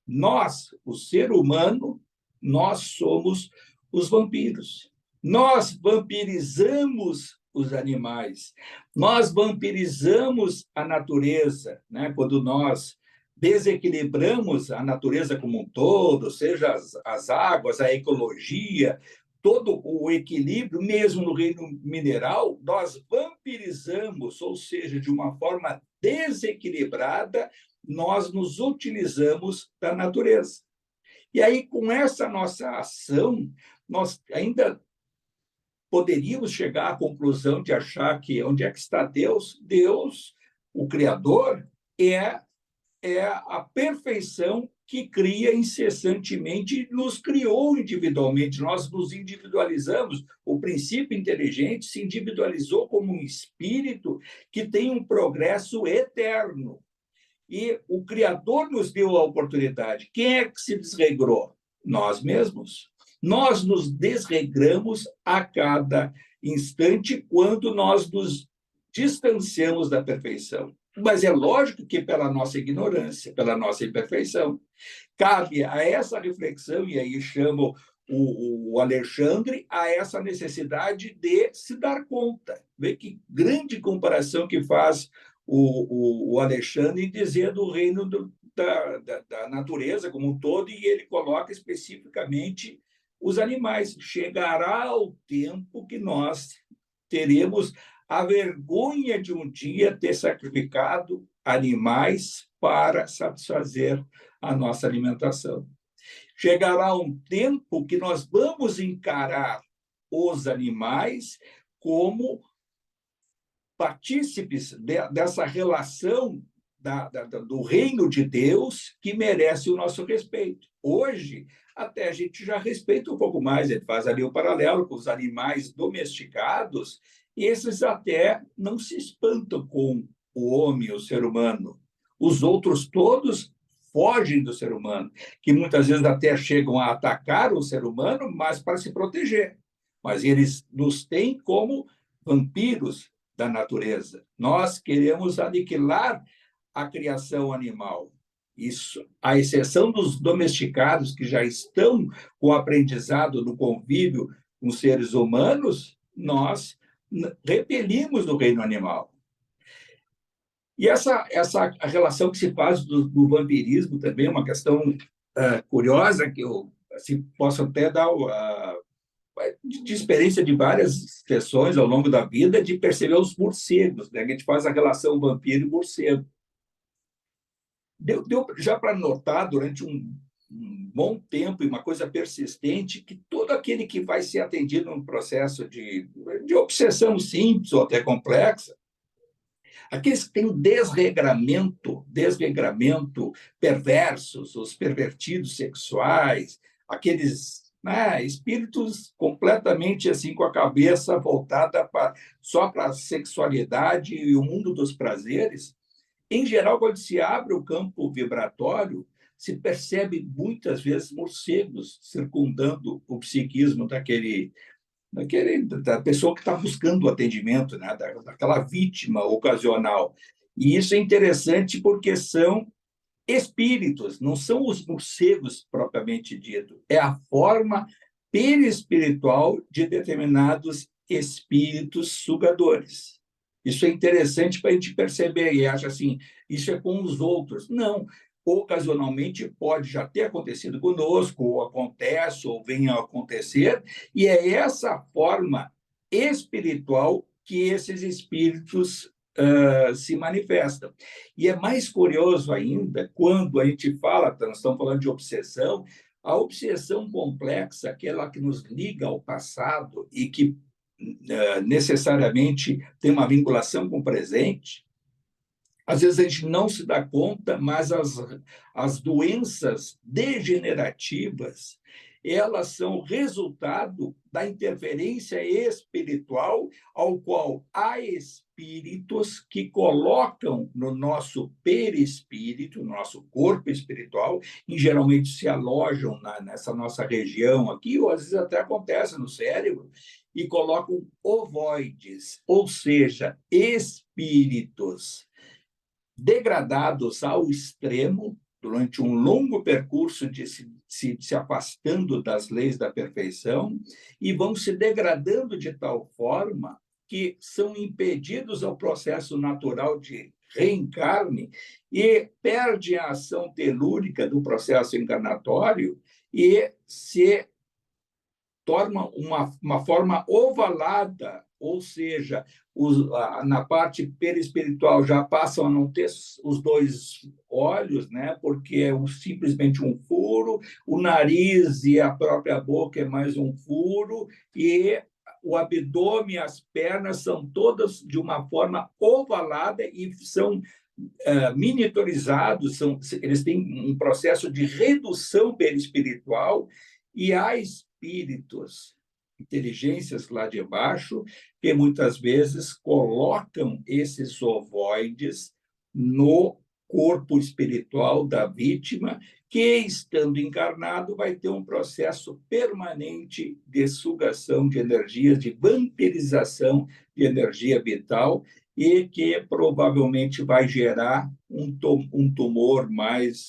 nós, o ser humano, nós somos os vampiros. Nós vampirizamos os animais, nós vampirizamos a natureza, né? Quando nós desequilibramos a natureza como um todo, seja as águas, a ecologia, todo o equilíbrio, mesmo no reino mineral, nós vampirizamos, ou seja, de uma forma desequilibrada, nós nos utilizamos da natureza. E aí, com essa nossa ação, nós ainda poderíamos chegar à conclusão de achar que onde é que está Deus? Deus, o Criador, é a perfeição que cria incessantemente e nos criou individualmente. Nós nos individualizamos. O princípio inteligente se individualizou como um espírito que tem um progresso eterno. E o Criador nos deu a oportunidade. Quem é que se desregrou? Nós mesmos. Nós nos desregramos a cada instante quando nós nos distanciamos da perfeição. Mas é lógico que pela nossa ignorância, pela nossa imperfeição, cabe a essa reflexão, e aí chamo o Alexandre a essa necessidade de se dar conta. Vê que grande comparação que faz o Alexandre em dizer do reino da natureza como um todo, e ele coloca especificamente os animais. Chegará o tempo que nós teremos a vergonha de um dia ter sacrificado animais para satisfazer a nossa alimentação. Chegará um tempo que nós vamos encarar os animais como partícipes dessa relação do reino de Deus que merece o nosso respeito. Hoje, até a gente já respeita um pouco mais, ele faz ali o paralelo com os animais domesticados, e esses até não se espantam com o homem, o ser humano. Os outros todos fogem do ser humano, que muitas vezes até chegam a atacar o ser humano, mas para se proteger. Mas eles nos têm como vampiros da natureza. Nós queremos aniquilar a criação animal. Isso, à exceção dos domesticados que já estão com o aprendizado do convívio com seres humanos, nós repelimos do reino animal. E essa a relação que se faz do vampirismo também é uma questão curiosa, que eu assim, posso até dar de experiência de várias sessões ao longo da vida, de perceber os morcegos, né? A gente faz a relação vampiro e morcego. Deu já para notar durante um bom tempo, e uma coisa persistente, que todo aquele que vai ser atendido num processo de obsessão simples ou até complexa, Aqueles que têm um desregramento perversos, os pervertidos sexuais, aqueles, né, espíritos completamente assim com a cabeça voltada só para a sexualidade e o mundo dos prazeres. Em geral, quando se abre o campo vibratório, se percebe muitas vezes morcegos circundando o psiquismo da pessoa que está buscando o atendimento, né? Daquela vítima ocasional. E isso é interessante porque são espíritos, não são os morcegos propriamente dito, é a forma perispiritual de determinados espíritos sugadores. Isso é interessante para a gente perceber e acha assim, isso é com os outros. Não, ocasionalmente pode já ter acontecido conosco, ou acontece, ou venha a acontecer, e é essa forma espiritual que esses espíritos se manifestam. E é mais curioso ainda quando a gente fala, nós estamos falando de obsessão, a obsessão complexa, aquela que nos liga ao passado e que necessariamente tem uma vinculação com o presente, às vezes a gente não se dá conta, mas as doenças degenerativas, elas são resultado da interferência espiritual, ao qual há espíritos que colocam no nosso perispírito, no nosso corpo espiritual, e geralmente se alojam nessa nossa região aqui, ou às vezes até acontece no cérebro, e colocam ovoides, ou seja, espíritos degradados ao extremo, durante um longo percurso de se afastando das leis da perfeição, e vão se degradando de tal forma que são impedidos ao processo natural de reencarne e perde a ação telúrica do processo encarnatório e se torna uma forma ovalada, ou seja, na parte perispiritual já passam a não ter os dois olhos, né? Porque é simplesmente um furo, o nariz e a própria boca é mais um furo, e o abdômen e as pernas são todas de uma forma ovalada e são miniaturizados, eles têm um processo de redução perispiritual, e há espíritos, inteligências lá de baixo, que muitas vezes colocam esses ovoides no corpo espiritual da vítima, que, estando encarnado, vai ter um processo permanente de sugação de energias, de vampirização de energia vital, e que provavelmente vai gerar um tumor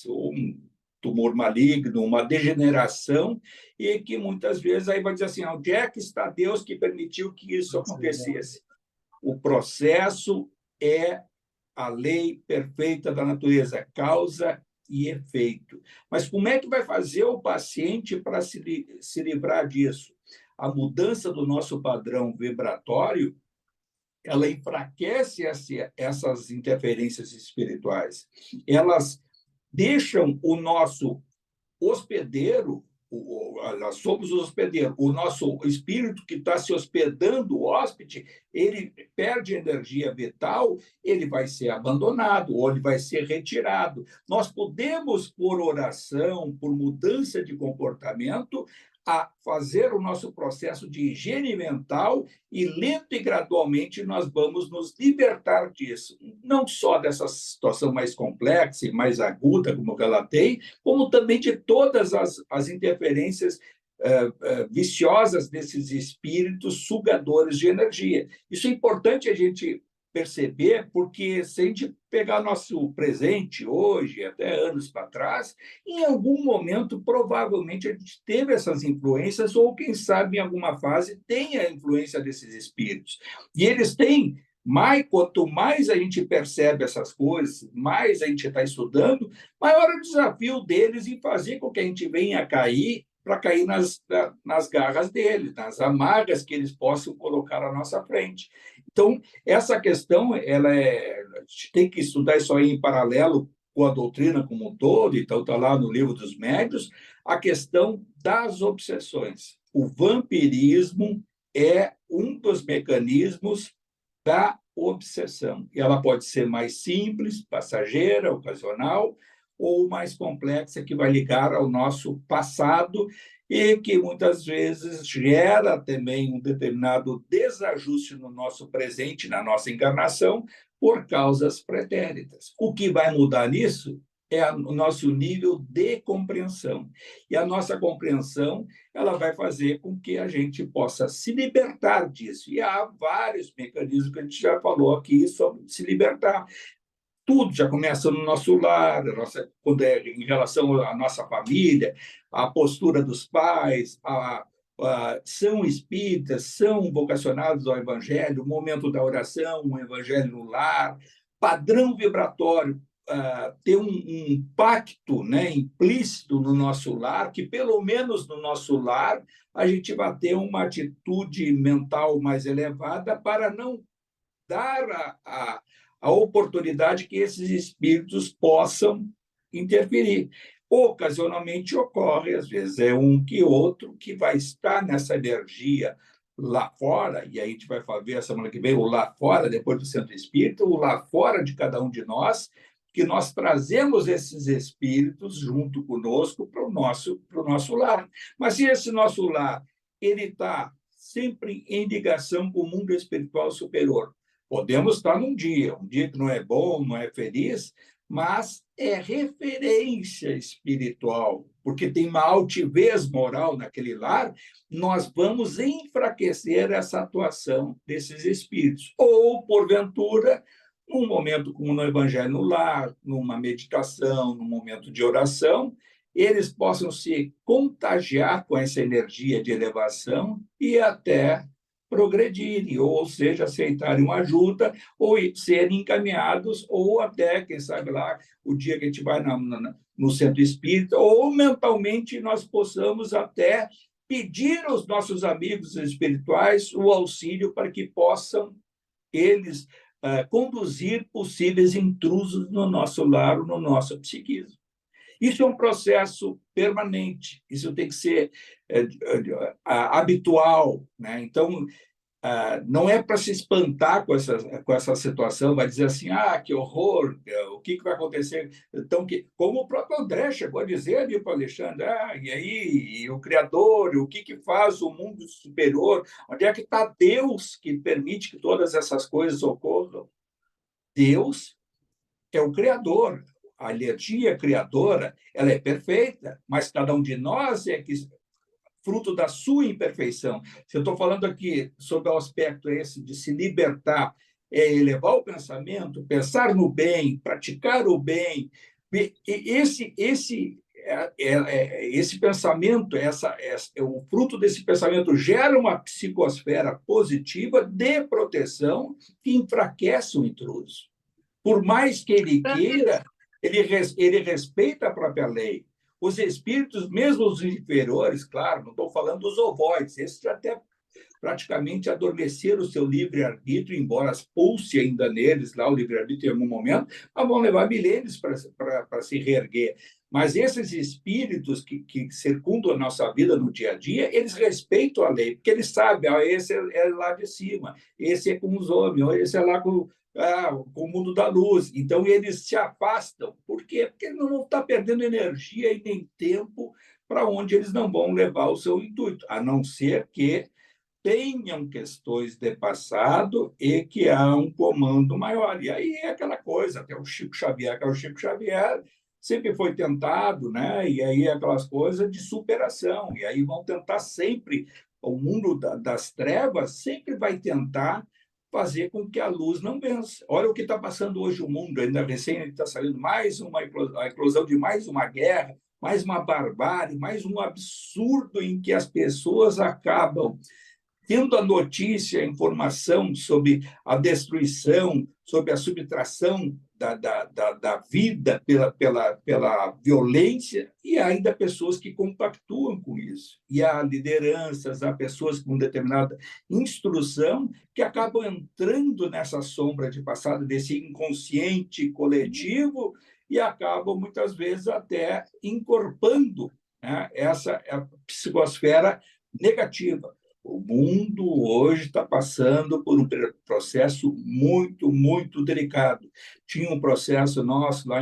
um tumor maligno, uma degeneração, e que muitas vezes aí vai dizer assim, onde é que está Deus que permitiu que isso acontecesse? O processo é a lei perfeita da natureza, causa e efeito. Mas como é que vai fazer o paciente para se livrar disso? A mudança do nosso padrão vibratório, ela enfraquece essas interferências espirituais. Elas deixam o nosso hospedeiro, nós somos o hospedeiro, o nosso espírito que está se hospedando, o hóspede, ele perde energia vital, ele vai ser abandonado, ou ele vai ser retirado. Nós podemos, por oração, por mudança de comportamento, a fazer o nosso processo de higiene mental, e lento e gradualmente nós vamos nos libertar disso. Não só dessa situação mais complexa e mais aguda como ela tem, como também de todas as interferências viciosas desses espíritos sugadores de energia. Isso é importante a gente perceber, porque se a gente pegar nosso presente hoje, até anos para trás, em algum momento, provavelmente, a gente teve essas influências, ou, quem sabe, em alguma fase, tem a influência desses espíritos. E eles têm, quanto mais a gente percebe essas coisas, mais a gente está estudando, maior é o desafio deles em fazer com que a gente venha a cair, para cair nas garras deles, nas amarras que eles possam colocar à nossa frente. Então, essa questão, a gente tem que estudar isso aí em paralelo com a doutrina como um todo, então está lá no Livro dos Médiuns, a questão das obsessões. O vampirismo é um dos mecanismos da obsessão. E ela pode ser mais simples, passageira, ocasional, ou mais complexa, que vai ligar ao nosso passado e que muitas vezes gera também um determinado desajuste no nosso presente, na nossa encarnação, por causas pretéritas. O que vai mudar nisso é o nosso nível de compreensão. E a nossa compreensão, ela vai fazer com que a gente possa se libertar disso. E há vários mecanismos que a gente já falou aqui sobre se libertar. Tudo já começa no nosso lar, quando é em relação à nossa família, a postura dos pais, são espíritas, são vocacionados ao Evangelho, o momento da oração, o Evangelho no lar, padrão vibratório, ter um pacto, né, implícito no nosso lar, que pelo menos no nosso lar a gente vai ter uma atitude mental mais elevada para não dar a oportunidade que esses espíritos possam interferir. Ocasionalmente ocorre, às vezes é um que outro que vai estar nessa energia lá fora, e aí a gente vai ver a semana que vem o lá fora, depois do centro espírita, o lá fora de cada um de nós, que nós trazemos esses espíritos junto conosco para o nosso lar. Mas se esse nosso lar ele está sempre em ligação com o mundo espiritual superior, podemos estar um dia que não é bom, não é feliz, mas é referência espiritual, porque tem uma altivez moral naquele lar, nós vamos enfraquecer essa atuação desses espíritos. Ou, porventura, num momento como no Evangelho no lar, numa meditação, num momento de oração, eles possam se contagiar com essa energia de elevação e até progredirem, ou seja, aceitarem uma ajuda, ou serem encaminhados, ou até, quem sabe lá, o dia que a gente vai no centro espírita, ou mentalmente nós possamos até pedir aos nossos amigos espirituais o auxílio para que possam eles conduzir possíveis intrusos no nosso lar, no nosso psiquismo. Isso é um processo permanente, isso tem que ser habitual, né? Então, não é para se espantar com essa situação, vai dizer assim, que horror, o que vai acontecer? Então, como o próprio André chegou a dizer ali para o Alexandre, e aí, e o Criador, o que faz o mundo superior? Onde é que está Deus que permite que todas essas coisas ocorram? Deus é o Criador. A energia criadora, ela é perfeita, mas cada um de nós é que fruto da sua imperfeição. Se eu estou falando aqui sobre o aspecto esse de se libertar, é elevar o pensamento, pensar no bem, praticar o bem. Esse pensamento, o fruto desse pensamento gera uma psicosfera positiva de proteção que enfraquece o intruso. Por mais que ele queira, ele respeita a própria lei. Os espíritos, mesmo os inferiores, claro, não estou falando dos ovoides, esses já até praticamente adormeceram o seu livre-arbítrio, embora pulse ainda neles lá o livre-arbítrio em algum momento, mas vão levar milênios para se reerguer. Mas esses espíritos que circundam a nossa vida no dia a dia, eles respeitam a lei, porque eles sabem, esse é lá de cima, esse é com os homens, esse é lá com o mundo da luz. Então, eles se afastam. Por quê? Porque eles não vão estar perdendo energia e nem tempo para onde eles não vão levar o seu intuito, a não ser que tenham questões de passado e que há um comando maior. E aí é aquela coisa, até o Chico Xavier, que é o Chico Xavier, sempre foi tentado, né? E aí é aquelas coisas de superação. E aí vão tentar sempre, o mundo das trevas sempre vai tentar fazer com que a luz não vença. Olha o que está passando hoje o mundo, ainda recém está saindo a eclosão de mais uma guerra, mais uma barbárie, mais um absurdo em que as pessoas acabam tendo a notícia, a informação sobre a destruição, sobre a subtração da vida pela violência, e ainda pessoas que compactuam com isso. E há lideranças, há pessoas com determinada instrução que acabam entrando nessa sombra de passado, desse inconsciente coletivo, e acabam, muitas vezes, até incorporando, né, essa psicosfera negativa. O mundo hoje está passando por um processo muito, muito delicado. Tinha um processo nosso lá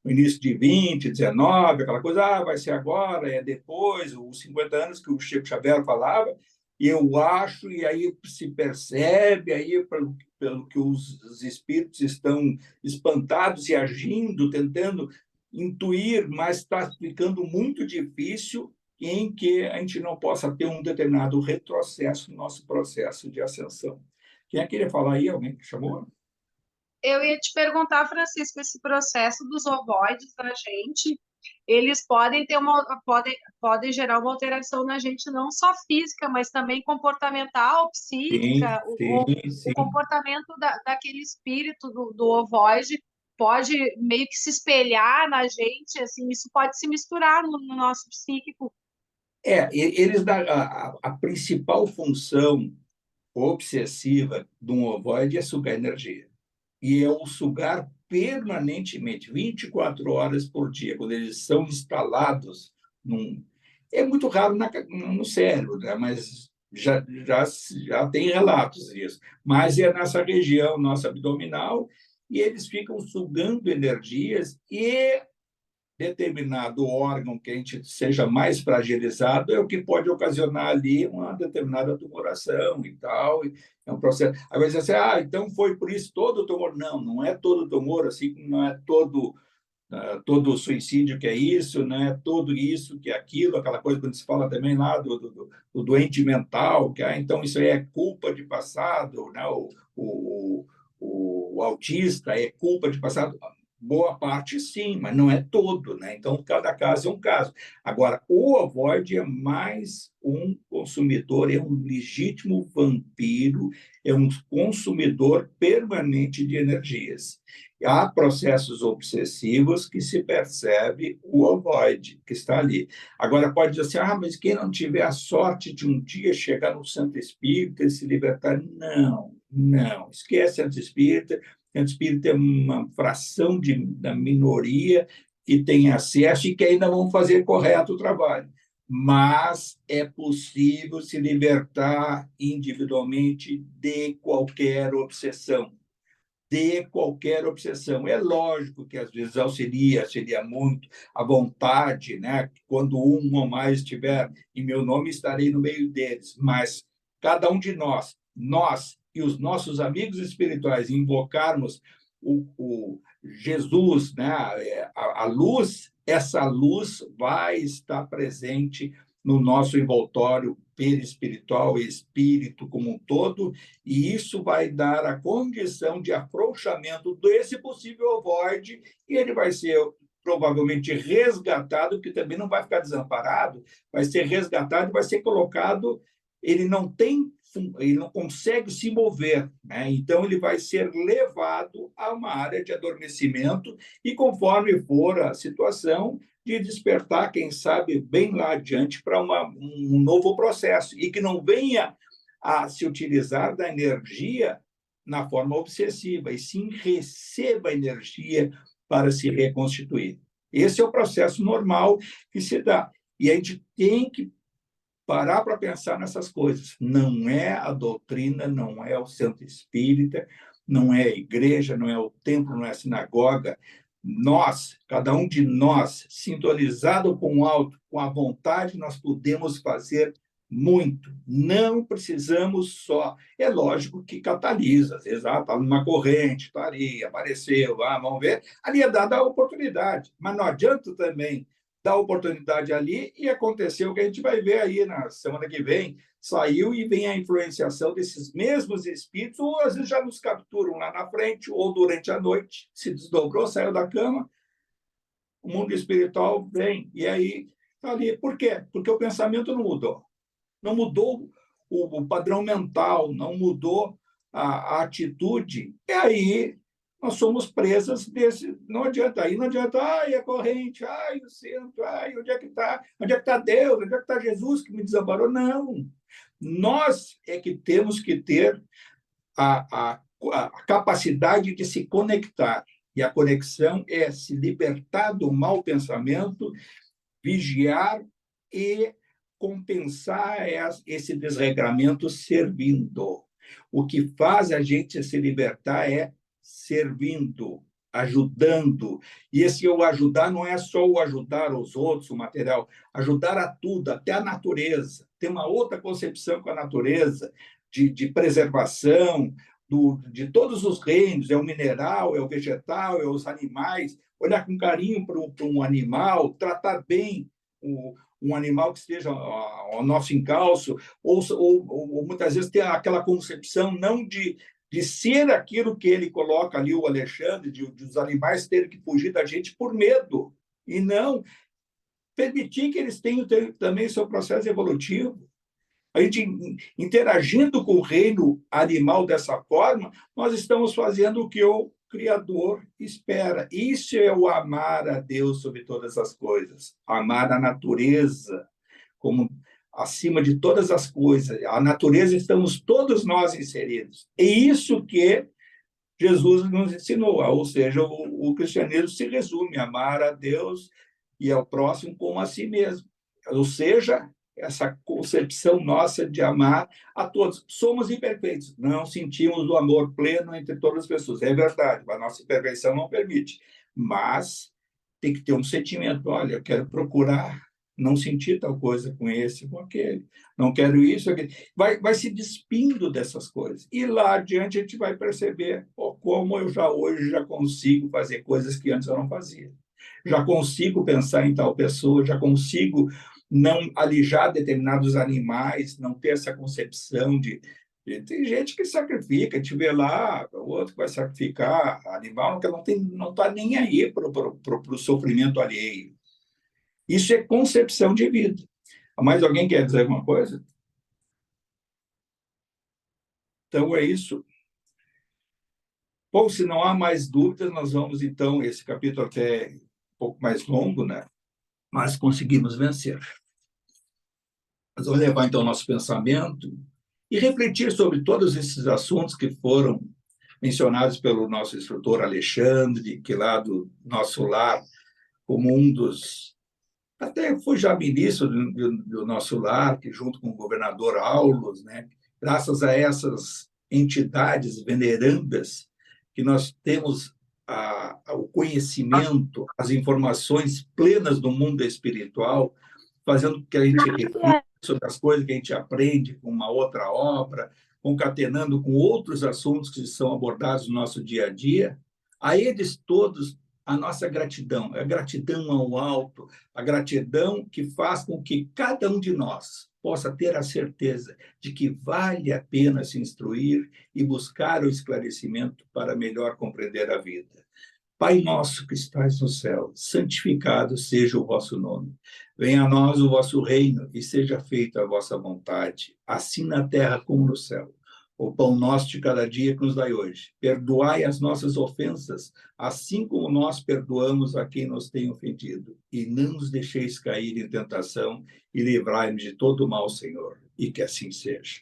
no início de 20, 19, aquela coisa, vai ser agora, é depois, os 50 anos que o Chico Xavier falava, e eu acho, e aí se percebe, aí pelo que os espíritos estão espantados e agindo, tentando intuir, mas está ficando muito difícil em que a gente não possa ter um determinado retrocesso no nosso processo de ascensão. Quem queria falar aí? Alguém que chamou? Eu ia te perguntar, Francisco, esse processo dos ovoides na gente, eles podem ter podem gerar uma alteração na gente não só física, mas também comportamental, Sim, psíquica, sim, o sim. comportamento daquele espírito do ovoide pode meio que se espelhar na gente, assim, isso pode se misturar no nosso psíquico. A principal função obsessiva de um ovoide é sugar energia. E é o sugar permanentemente, 24 horas por dia, quando eles são instalados num... É muito raro no cérebro, né? Mas já tem relatos disso. Mas é nessa região nossa abdominal, e eles ficam sugando energias, e determinado órgão que a gente seja mais fragilizado é o que pode ocasionar ali uma determinada tumoração e tal. É um processo. Aí vai dizer assim, então foi por isso todo o tumor. Não, não é todo tumor, assim como não é todo suicídio que é isso, não é todo isso que é aquilo, aquela coisa quando se fala também lá do doente mental, que então isso aí é culpa de passado, né? O, o autista é culpa de passado. Boa parte, sim, mas não é todo, né? Então, cada caso é um caso. Agora, o ovoide é mais um consumidor, é um legítimo vampiro, é um consumidor permanente de energias. Há processos obsessivos que se percebe o ovoide que está ali. Agora, pode dizer assim, mas quem não tiver a sorte de um dia chegar no centro espírita e se libertar, não, não, esquece centro espírita. Centro espírita é uma fração da minoria que tem acesso e que ainda vão fazer correto o trabalho. Mas é possível se libertar individualmente de qualquer obsessão. É lógico que às vezes auxilia muito a vontade, né? Quando um ou mais estiver em meu nome, estarei no meio deles. Mas cada um de nós e os nossos amigos espirituais invocarmos o Jesus, né? A luz, essa luz vai estar presente no nosso envoltório perispiritual, espírito como um todo, e isso vai dar a condição de afrouxamento desse possível ovoide, e ele vai ser provavelmente resgatado, que também não vai ficar desamparado, vai ser resgatado e vai ser colocado, ele não consegue se mover, né? Então ele vai ser levado a uma área de adormecimento, e conforme for a situação, de despertar, quem sabe, bem lá adiante para um novo processo, e que não venha a se utilizar da energia na forma obsessiva, e sim receba energia para se reconstituir. Esse é o processo normal que se dá. E a gente tem que parar para pensar nessas coisas. Não é a doutrina, não é o centro espírita, não é a igreja, não é o templo, não é a sinagoga. Nós, cada um de nós, sintonizado com o alto, com a vontade, nós podemos fazer muito. Não precisamos só. É lógico que catalisa, às vezes está numa corrente, está ali, apareceu, vamos ver. Ali é dada a oportunidade, mas não adianta também dar oportunidade ali e acontecer o que a gente vai ver aí na semana que vem. Saiu e vem a influenciação desses mesmos espíritos, ou às vezes já nos capturam lá na frente, ou durante a noite, se desdobrou, saiu da cama, o mundo espiritual vem, e aí está ali. Por quê? Porque o pensamento não mudou. Não mudou o padrão mental, não mudou a atitude. E aí nós somos presas desse. Não adianta, aí não adianta, a corrente, o centro, onde é que está? Onde é que está Deus? Onde é que está Jesus que me desamparou? Não. Nós é que temos que ter a capacidade de se conectar. E a conexão é se libertar do mau pensamento, vigiar e compensar esse desregramento servindo. O que faz a gente se libertar é servindo, ajudando. E esse o ajudar não é só o ajudar os outros, o material, ajudar a tudo, até a natureza. Tem uma outra concepção com a natureza, de preservação, de todos os reinos, é o mineral, é o vegetal, é os animais, olhar com carinho para um animal, tratar bem um animal que esteja ao nosso encalço, ou muitas vezes ter aquela concepção não de ser aquilo que ele coloca ali, o Alexandre, de os animais terem que fugir da gente por medo, e não permitir que eles tenham também seu processo evolutivo. A gente interagindo com o reino animal dessa forma, nós estamos fazendo o que o Criador espera. Isso é o amar a Deus sobre todas as coisas, amar a natureza como acima de todas as coisas. A natureza estamos todos nós inseridos. É isso que Jesus nos ensinou, ou seja, o cristianismo se resume a amar a Deus e ao próximo como a si mesmo. Ou seja, essa concepção nossa de amar a todos. Somos imperfeitos, não sentimos o amor pleno entre todas as pessoas. É verdade, a nossa imperfeição não permite. Mas tem que ter um sentimento. Olha, eu quero procurar não sentir tal coisa com esse, com aquele. Não quero isso, aquele. Vai se despindo dessas coisas. E lá adiante a gente vai perceber como eu hoje já consigo fazer coisas que antes eu não fazia. Já consigo pensar em tal pessoa, já consigo não alijar determinados animais, não ter essa concepção de... Tem gente que sacrifica, a gente vê lá, o outro que vai sacrificar animal, que não está nem aí para o sofrimento alheio. Isso é concepção de vida. Mais alguém quer dizer alguma coisa? Então, é isso. Bom, se não há mais dúvidas, nós vamos, então, esse capítulo até um pouco mais longo, né? Mas conseguimos vencer. Nós vamos levar, então, nosso pensamento e refletir sobre todos esses assuntos que foram mencionados pelo nosso instrutor Alexandre, que lá do nosso lar, como um dos... Até foi já ministro do nosso lar, que junto com o governador Aulos, né? Graças a essas entidades venerandas, que nós temos o conhecimento, as informações plenas do mundo espiritual, fazendo com que a gente reflita sobre as coisas que a gente aprende com uma outra obra, concatenando com outros assuntos que são abordados no nosso dia a dia. A eles todos, a nossa gratidão, a gratidão ao alto, a gratidão que faz com que cada um de nós possa ter a certeza de que vale a pena se instruir e buscar o esclarecimento para melhor compreender a vida. Pai nosso que estais no céu, santificado seja o vosso nome. Venha a nós o vosso reino e seja feita a vossa vontade, assim na terra como no céu. O pão nosso de cada dia que nos dai hoje. Perdoai as nossas ofensas, assim como nós perdoamos a quem nos tem ofendido. E não nos deixeis cair em tentação e livrai-nos de todo o mal, Senhor. E que assim seja.